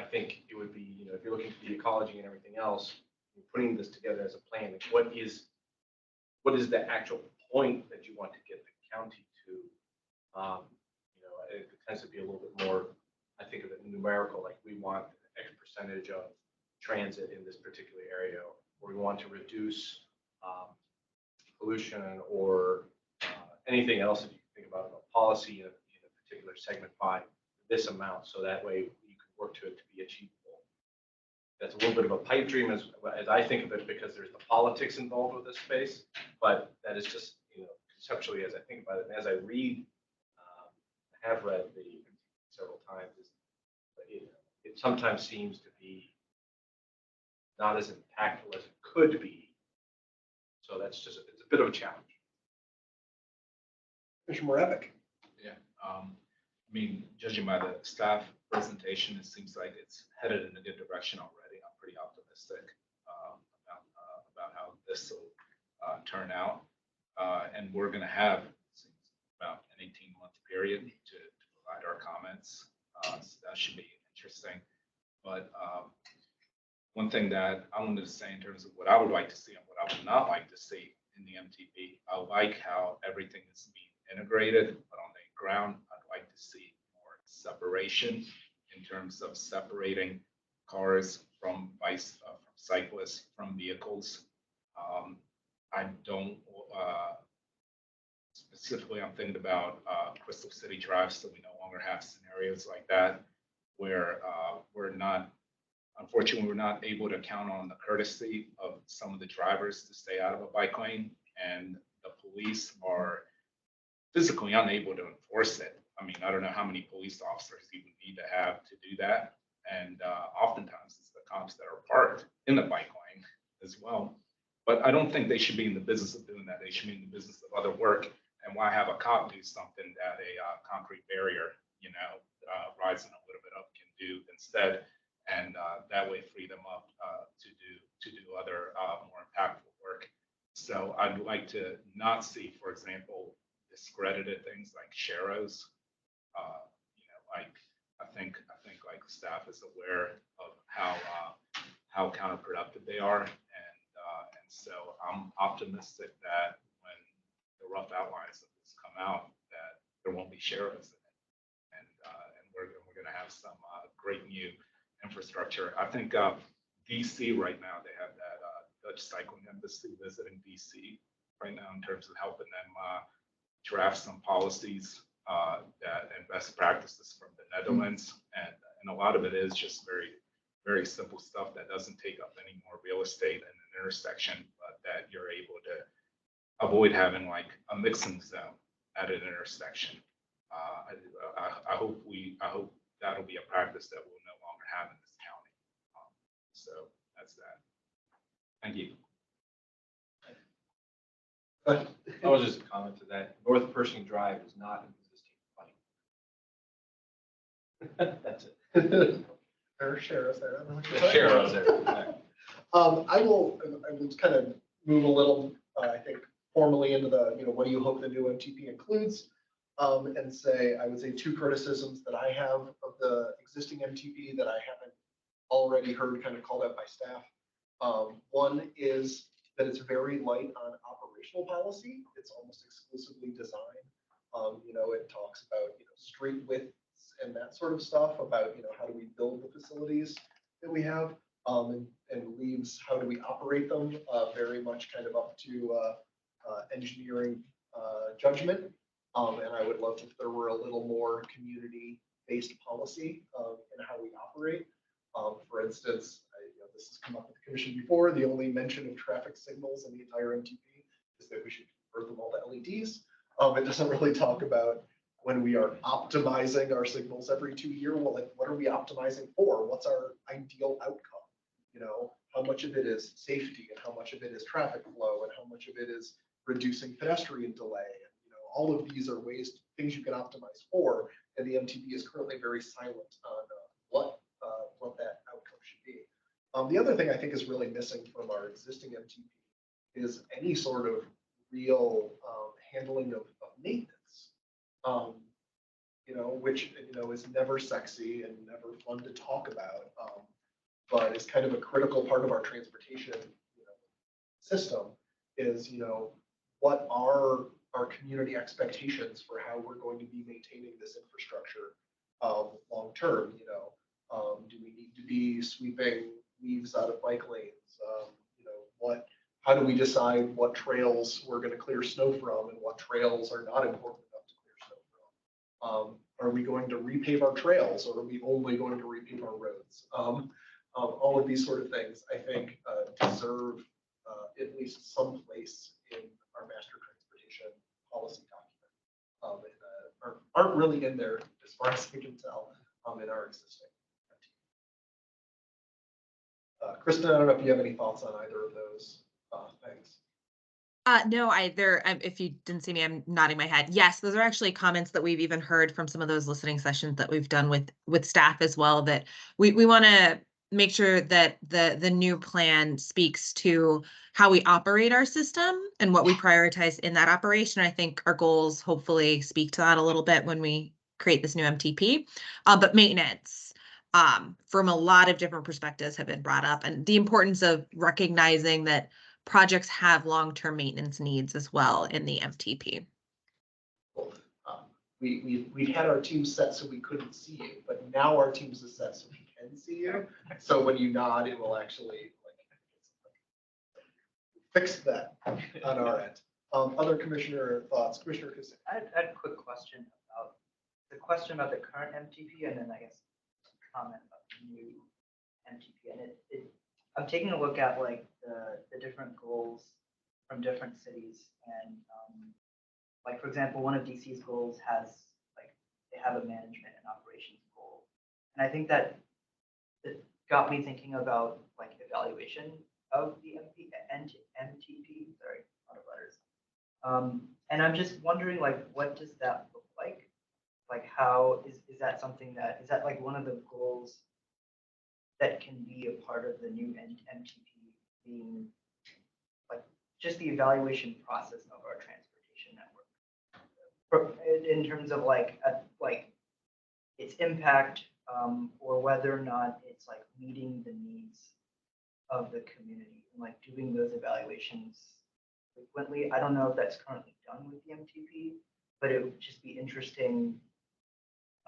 think it would be, if you're looking at the ecology and everything else, you're putting this together as a plan, like what is the actual point that you want to get the county to? It tends to be a little bit more, I think of it numerical, like we want X percentage of transit in this particular area, or we want to reduce pollution or anything else that you can think about a policy in a particular segment by this amount, so that way you can work to it to be achievable. That's a little bit of a pipe dream as I think of it, because there's the politics involved with this space, but that is just, conceptually as I think about it, and as I read, I have read the several times, it sometimes seems to be not as impactful as it could be. So that's just, it's a bit of a challenge. Commissioner Moravec. Yeah, judging by the staff presentation, it seems like it's headed in a good direction already. I'm pretty optimistic about how this will turn out. And we're going to have about an 18-month period to provide our comments. So that should be interesting. But one thing that I wanted to say in terms of what I would like to see and what I would not like to see in the MTP, I like how everything is being integrated, but on the ground, I'd like to see more separation in terms of separating cars from cyclists, from vehicles. I don't, specifically, I'm thinking about Crystal City Drive, so we no longer have scenarios like that where unfortunately, we're not able to count on the courtesy of some of the drivers to stay out of a bike lane, and the police are physically unable to enforce it. I don't know how many police officers you would need to have to do that. And oftentimes it's the cops that are parked in the bike lane as well. But I don't think they should be in the business of doing that. They should be in the business of other work. And why have a cop do something that a concrete barrier, rising a little bit up can do instead? And that way free them up to do other more impactful work. So I'd like to not see, for example, discredited things like sharrows. I think like staff is aware of how counterproductive they are, and so I'm optimistic that when the rough outlines of this come out, that there won't be sharrows in it, and we're going to have some great new infrastructure. I think DC right now, they have that Dutch cycling embassy visiting DC right now in terms of helping them draft some policies and best practices from the Netherlands. And a lot of it is just very, very simple stuff that doesn't take up any more real estate in an intersection, but that you're able to avoid having like a mixing zone at an intersection. I hope that'll be a practice that we'll no longer have in this county. So that's that. Thank you. I was just a comment to that. North Pershing Drive is not an existing bike. That's it. There are sharrows there. Sharrows there. I will kind of move a little, I think, formally into the, what do you hope the new MTP includes? And say, I would say 2 criticisms that I have of the existing MTP that I haven't already heard kind of called out by staff. One is that it's very light on operational policy. It's almost exclusively design. It talks about, street widths and that sort of stuff about, how do we build the facilities that we have, and leaves how do we operate them, very much kind of up to engineering judgment. And I would love if there were a little more community-based policy in how we operate. For instance, this has come up with the commission before. The only mention of traffic signals in the entire MTP is that we should convert them all to LEDs. It doesn't really talk about when we are optimizing our signals every 2 years. Well, like, what are we optimizing for? What's our ideal outcome? How much of it is safety and how much of it is traffic flow and how much of it is reducing pedestrian delay. And, all of these are things you can optimize for. And the MTP is currently very silent on what that outcome should be. The other thing I think is really missing from our existing MTP is any sort of real handling of maintenance, which is never sexy and never fun to talk about, but is kind of a critical part of our transportation system. Is what are our community expectations for how we're going to be maintaining this infrastructure long term? Do we need to be sweeping leaves out of bike lanes? How do we decide what trails we're going to clear snow from and what trails are not important enough to clear snow from? Are we going to repave our trails, or are we only going to repave our roads? All of these sort of things, I think, deserve at least some place in our master transportation policy document, and aren't really in there as far as I can tell in our existing. Kristen, I don't know if you have any thoughts on either of those things. No, if you didn't see me, I'm nodding my head. Yes, those are actually comments that we've even heard from some of those listening sessions that we've done with staff as well, that we want to make sure that the new plan speaks to how we operate our system and what we prioritize in that operation. I think our goals hopefully speak to that a little bit when we create this new MTP. But maintenance, from a lot of different perspectives, have been brought up, and the importance of recognizing that projects have long-term maintenance needs as well in the MTP. We had our team set so we couldn't see you, but now our teams is set so we can see you. So when you nod, it will actually fix that on our end. Other commissioner thoughts? Commissioner Kusin. I had a quick question about the current MTP, and then I guess comment about the new MTP. And I'm taking a look at like the different goals from different cities, and like, for example, one of DC's goals has they have a management and operations goal, and I think that it got me thinking about like evaluation of the MTP. Sorry, a lot of letters. And I'm just wondering, like, what does that look like? Like, how is that something that is that like one of the goals that can be a part of the new MTP, being like just the evaluation process of our transportation network, in terms of like its impact, or whether or not it's like meeting the needs of the community, and like doing those evaluations frequently. I don't know if that's currently done with the MTP, but it would just be interesting.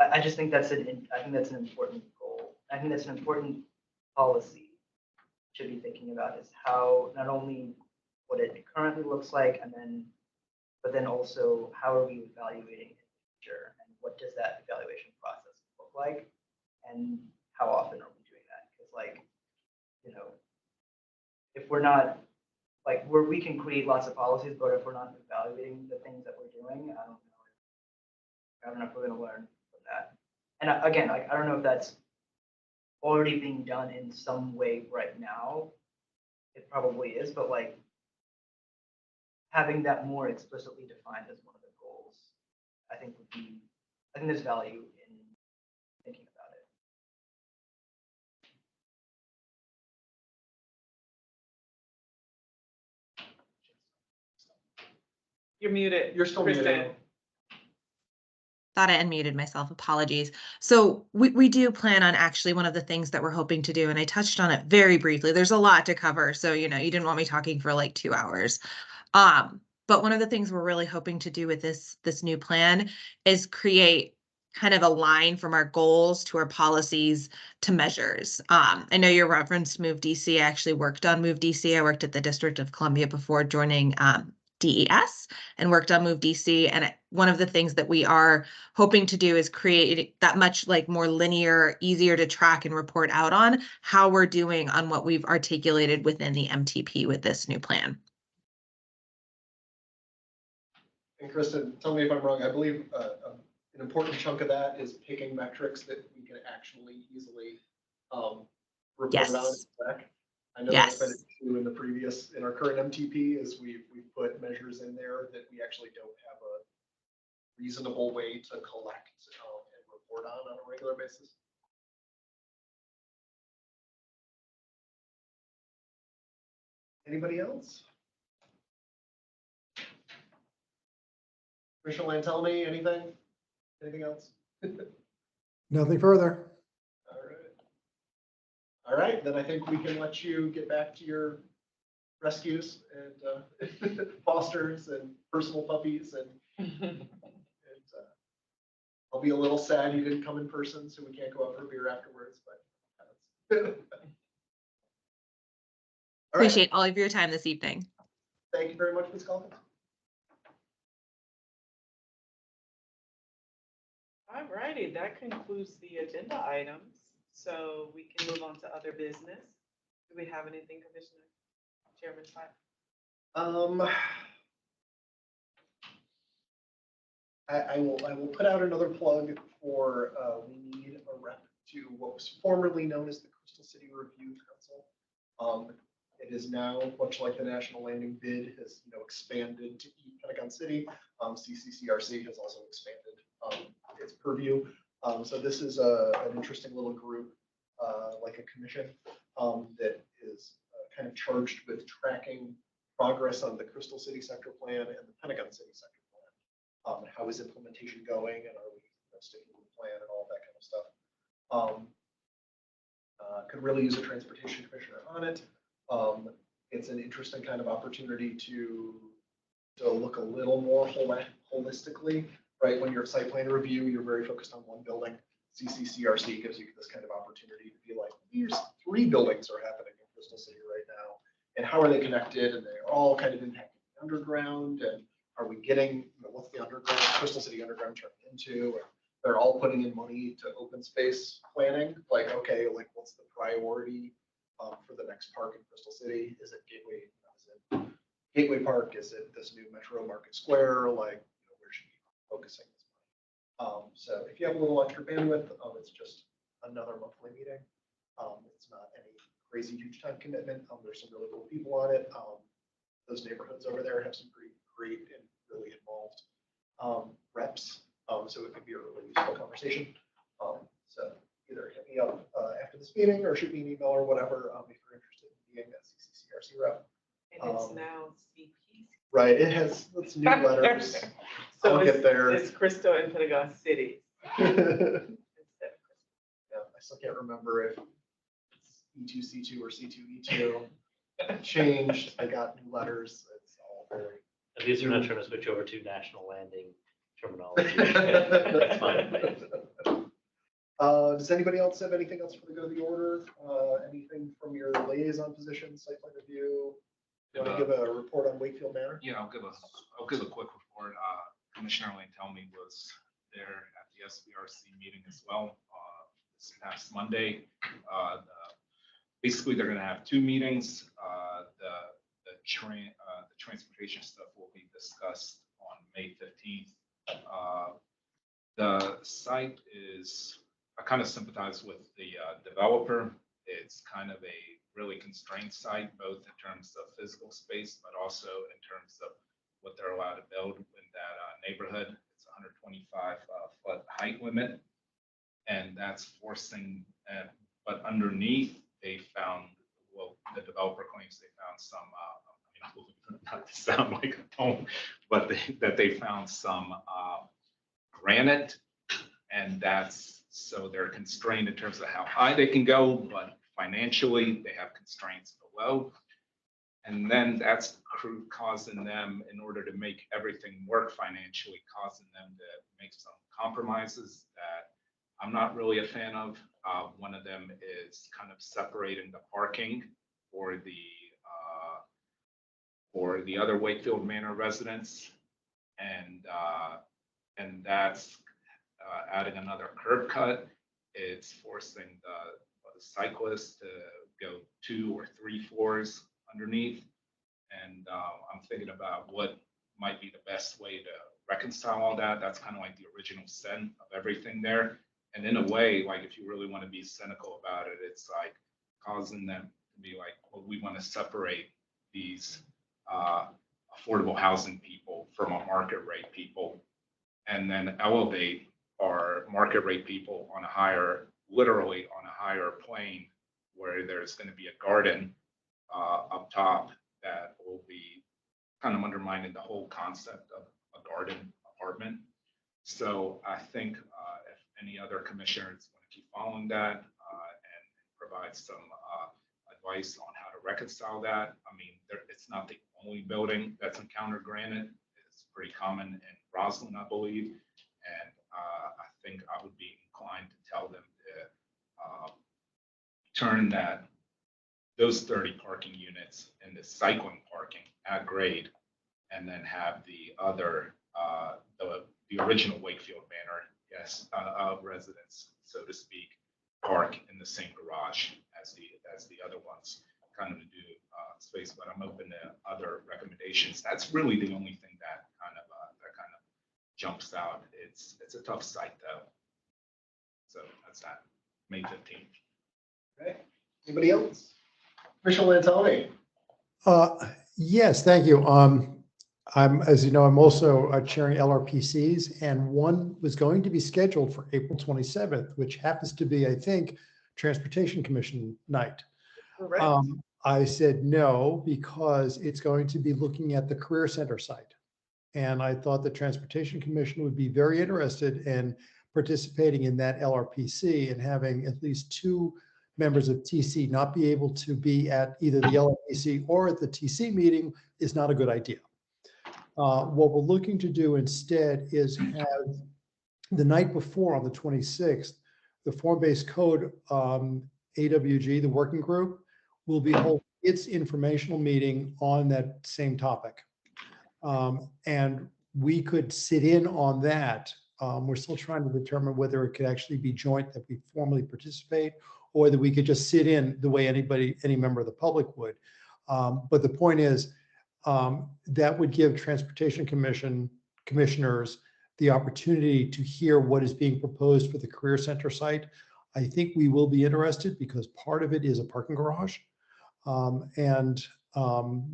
I just think I think that's an important goal. I think that's an important policy should be thinking about, is how not only what it currently looks like, but then also how are we evaluating it in the future, and what does that evaluation process look like, and how often are we doing that? Because if we're not we can create lots of policies, but if we're not evaluating the things that we're doing, I don't know if we're going to learn from that. And again, I don't know if that's already being done in some way right now. It probably is, but having that more explicitly defined as one of the goals, I think there's value in thinking about it. You're muted. You're still Kristen. muted. Thought I unmuted myself. Apologies. So we do plan on actually one of the things that we're hoping to do, and I touched on it very briefly. There's a lot to cover. So, you didn't want me talking for like 2 hours. But one of the things we're really hoping to do with this new plan is create kind of a line from our goals to our policies to measures. I know you referenced Move DC. I actually worked on Move DC. I worked at the District of Columbia before joining DES and worked on Move DC. And one of the things that we are hoping to do is create that much like more linear, easier to track and report out on how we're doing on what we've articulated within the MTP with this new plan. And Kristen, tell me if I'm wrong, I believe an important chunk of that is picking metrics that we can actually easily report Yes. on. Back. I know Yes. that's been an issue in our current MTP is we've put measures in there that we actually don't have a reasonable way to collect and report on a regular basis. Anybody else? Commissioner Lantelmi, anything? Anything else? Nothing further. All right. All right, then I think we can let you get back to your rescues and fosters and personal puppies and I'll be a little sad you didn't come in person, so we can't go out for a beer afterwards, but. All right. Appreciate all of your time this evening. Thank you very much, Ms. Calkins. All righty, that concludes the agenda items. So we can move on to other business. Do we have anything, Commissioner Chairman Scott? I will put out another plug for we need a rep to what was formerly known as the Crystal City Review Council. It is now, much like the national landing bid has expanded to Pentagon City. CCCRC has also expanded its purview. So this is an interesting little group, like a commission, that is kind of charged with tracking progress on the Crystal City Sector Plan and the Pentagon City Sector Plan. How is implementation going, and are we sticking to the plan and all that kind of stuff? Could really use a transportation commissioner on it. It's an interesting kind of opportunity to look a little more holistically, right? When you're a site plan review, you're very focused on one building. CCCRC gives you this kind of opportunity to be like, here's 3 buildings are happening in Crystal City right now, and how are they connected? And they're all kind of impacting the underground. And are we getting, what's the underground, Crystal City underground turned into? And they're all putting in money to open space planning. Like, okay, like what's the priority for the next park in Crystal City? Is it Gateway? Is it Gateway Park? Is it this new Metro Market Square? Like, where should we be focusing this money? So if you have a little extra bandwidth, it's just another monthly meeting. It's not any crazy huge time commitment. There's some really cool people on it. Those neighborhoods over there have some pretty great and really involved reps. So it could be a really useful conversation. So either hit me up after this meeting or shoot me an email or whatever if you're interested in being a CCCRC rep. And it's now CP. Right, it's new letters. So I'll get there. It's Crystal and Pentagon City. Yeah, I still can't remember if it's E2C2 or C2E2 changed. I got new letters. It's all very. At least we're not trying to switch over to national landing terminology. That's fine. Does anybody else have anything else for the good of the order? Anything from your liaison position, site plan review? You want to give a report on Wakefield Manor? Yeah, I'll give a quick report. Commissioner Lantelmi was there at the SBRC meeting as well this past Monday. Basically, they're going to have 2 meetings. The transportation stuff will be discussed on May 15th. The site is, I kind of sympathize with the developer. It's kind of a really constrained site, both in terms of physical space, but also in terms of what they're allowed to build in that neighborhood. It's 125 foot height limit, and that's forcing, but underneath they found, well, the developer claims they found some, not to sound like a home, but that they found some granite, and so they're constrained in terms of how high they can go, but financially they have constraints below. And then that's causing them, in order to make everything work financially, causing them to make some compromises that I'm not really a fan of. One of them is kind of separating the parking for the other Wakefield Manor residents, and that's adding another curb cut. It's forcing the cyclists to go 2 or 3 floors underneath. And I'm thinking about what might be the best way to reconcile all that. That's kind of like the original sin of everything there. And in a way, like if you really want to be cynical about it, it's like causing them to be like, well, we want to separate these affordable housing people from our market rate people, and then elevate our market rate people on a higher, literally on a higher plane, where there's going to be a garden up top that will be kind of undermining the whole concept of a garden apartment. So I think if any other commissioners want to keep following that and provide some advice on how to reconcile that. I mean, it's not the only building that's encountered granite. It's pretty common in Roslyn, I believe. And I think I would be inclined to tell them to turn those 30 parking units into cycling parking at grade, and then have the other, the original Wakefield Manor, yes, residents, so to speak, park in the same garage as the other ones, kind of to do space. But I'm open to other recommendations. That's really the only thing that kind of jumps out. It's a tough site though. So that's that. May 15th. Okay. Anybody else? Commissioner Lantoni? Yes, thank you. As you know, I'm also chairing LRPCs, and one was going to be scheduled for April 27th, which happens to be, I think, Transportation Commission night. Correct. I said no, because it's going to be looking at the Career Center site. And I thought the Transportation Commission would be very interested in participating in that LRPC, and having at least 2 members of TC not be able to be at either the LRPC or at the TC meeting is not a good idea. What we're looking to do instead is have the night before, on the 26th, the form-based code AWG, the working group, will be holding its informational meeting on that same topic. And we could sit in on that. We're still trying to determine whether it could actually be joint, that we formally participate, or that we could just sit in the way any member of the public would. But the point is, that would give Transportation Commission commissioners the opportunity to hear what is being proposed for the Career Center site. I think we will be interested, because part of it is a parking garage. And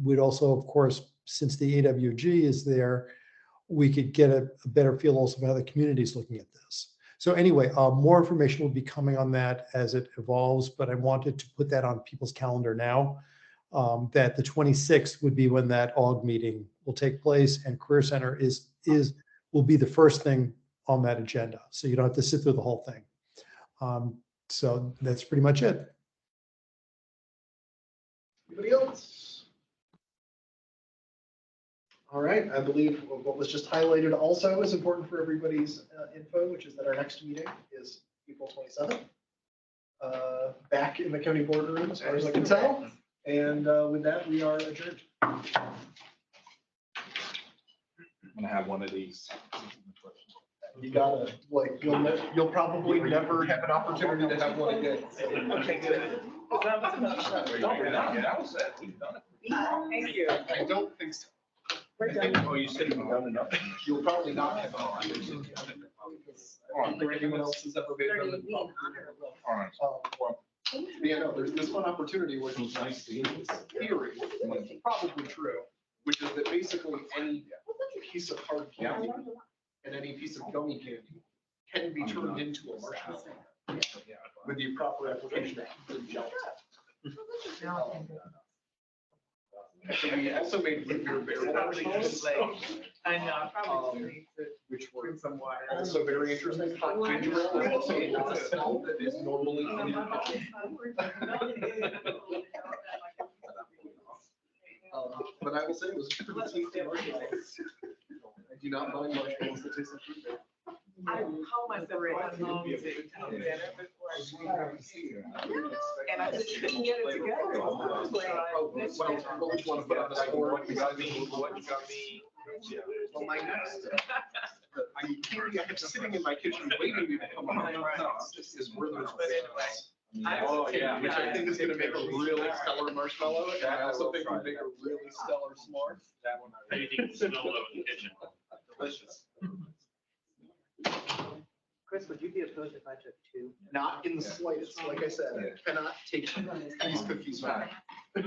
we'd also, of course, since the AWG is there, we could get a better feel also of how the community is looking at this. So anyway, more information will be coming on that as it evolves, but I wanted to put that on people's calendar now, that the 26th would be when that AUG meeting will take place, and Career Center will be the first thing on that agenda. So you don't have to sit through the whole thing. So that's pretty much it. Anybody else? All right, I believe what was just highlighted also is important for everybody's info, which is that our next meeting is April 27th. Back in the county boardroom, as far as I can tell. And with that, we are adjourned. I'm gonna have one of these. You gotta, like, you'll probably never have an opportunity to have one again. Okay, good. Yeah, I was said, we've done it. Thank you. I don't think so. Oh, you said you've done enough? You'll probably not have. Or anyone else has ever been. Yeah, no, there's this one opportunity which is nice to theory, which is probably true, which is that basically any piece of hard candy and any piece of gummy candy can be turned into a marshmallow with the proper application of gel. So we also made root beer marshmallows, I know, I probably need to which were drink some water. also very interesting. Hot ginger ale, so it's a smell that is normally in the but I will say it was pretty tasty marshmallows. I do not mind marshmallows that taste like root beer. I call myself going home to eat dinner before I go. And I just couldn't get it together. What you want to put on the score? What you got me? Well, my next, I have sitting in my kitchen waiting to come on my house is Werther's Biscuits. Oh, yeah. Which I think is gonna make a really stellar marshmallow, and I also think would make a really stellar s'more. That one. How do you think it's smelled over the kitchen? Delicious. Chris, would you be opposed if I took two? Not in the slightest, like I said, I cannot take these cookies back. I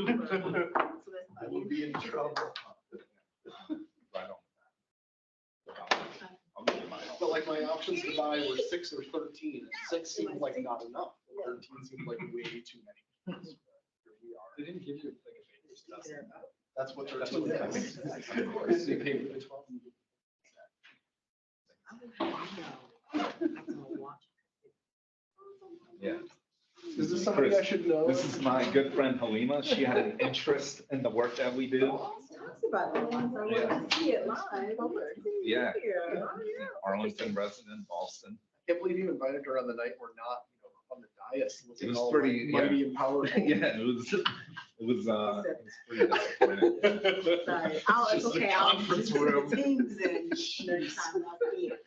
will be in trouble. Right on. I'll give you mine. But like my options to buy were 6 or 13. 6 seemed like not enough. 13 seemed like way too many. Here we are. They didn't give you like a baker's dozen. That's what 13 is. Of course, they paid for the 12. Yeah. Is this somebody I should know? This is my good friend Halima. She had an interest in the work that we do. Talks about that once. I wanted to see it live. Yeah. Yeah. Arlington resident, Boston. I can't believe you invited her on the night we're not, on the dais. It looking was all pretty, mighty and powerful. Yeah, it was pretty disappointing. Sorry. It's Just the okay. I'll conference just put room. the Teams in next time I'll see it.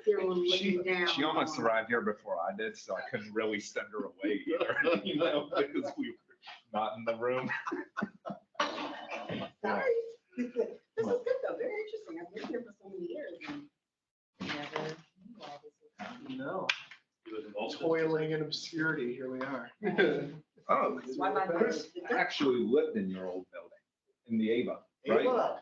Here when we She, looking down. she almost arrived here before I did, so I couldn't really send her away either, you know, because we were not in the room. Sorry. This is good though. Very interesting. I've been here for so many years and never knew all this. No. You live in Boston? Toiling in obscurity, here we are. Oh, Why my Chris actually lived in your old building, in the Ava, right? Ava.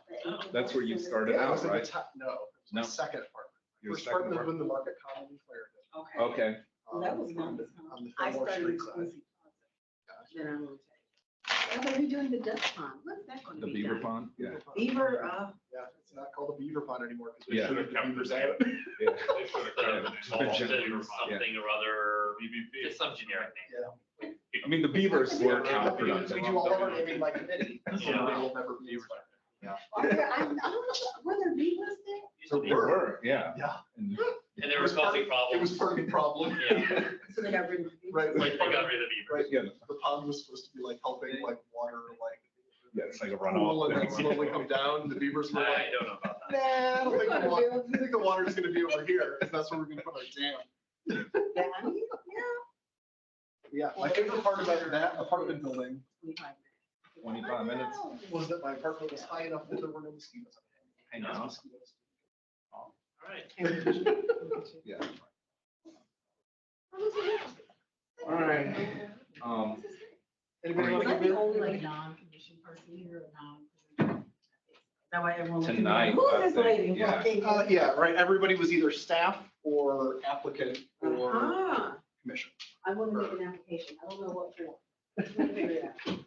That's where you started Yeah, it out, was in the right? top, no, it was my No. second apartment. Your First second apartment was in apartment? the Market Common in Clarendon. Okay. Okay, Well, that was on nice. the- on the I Fillmore started Street in side. Quincy Plaza. Then I moved to. I thought we were doing the duck pond. What's that going to the be? Beaver done? Pond, yeah. Beaver, Yeah, it's not called a beaver pond anymore because we Yeah. should have the beavers out. Yeah. They should have Yeah. Boston Yeah. something or other, just some generic name. I mean, the beavers were counterproductive. We do all of our naming by committee, so they Yeah. will never be beavers. are there, I don't know, were there beavers there? So they were, yeah. Yeah. And And there was causing It problems. was part of the problem. Yeah. So they got rid of the beavers? Right, Like they got rid of the beavers. Right, Yeah. the pond was supposed to be like helping like water, like. Yeah, it's like a Cool runoff. and then slowly come down, the beavers were I like, don't know about that. nah, I don't think the water, I think the water's gonna be over here, because that's where we're gonna put our dam. Down here? Yeah, my favorite part about that apartment building 25 minutes. was that my apartment was high enough that there were no mosquitoes. Hang on. Mosquitoes. All right. Yeah. All right. Anybody want Was to I give the only like non-commission person here or non? That way everyone. looked at me Tonight, like, I who's this think, lady yeah. walking? Yeah, right, everybody was either staff or applicant or Uh-huh. commission. I want to make an application. I don't know what for. Let's figure it out.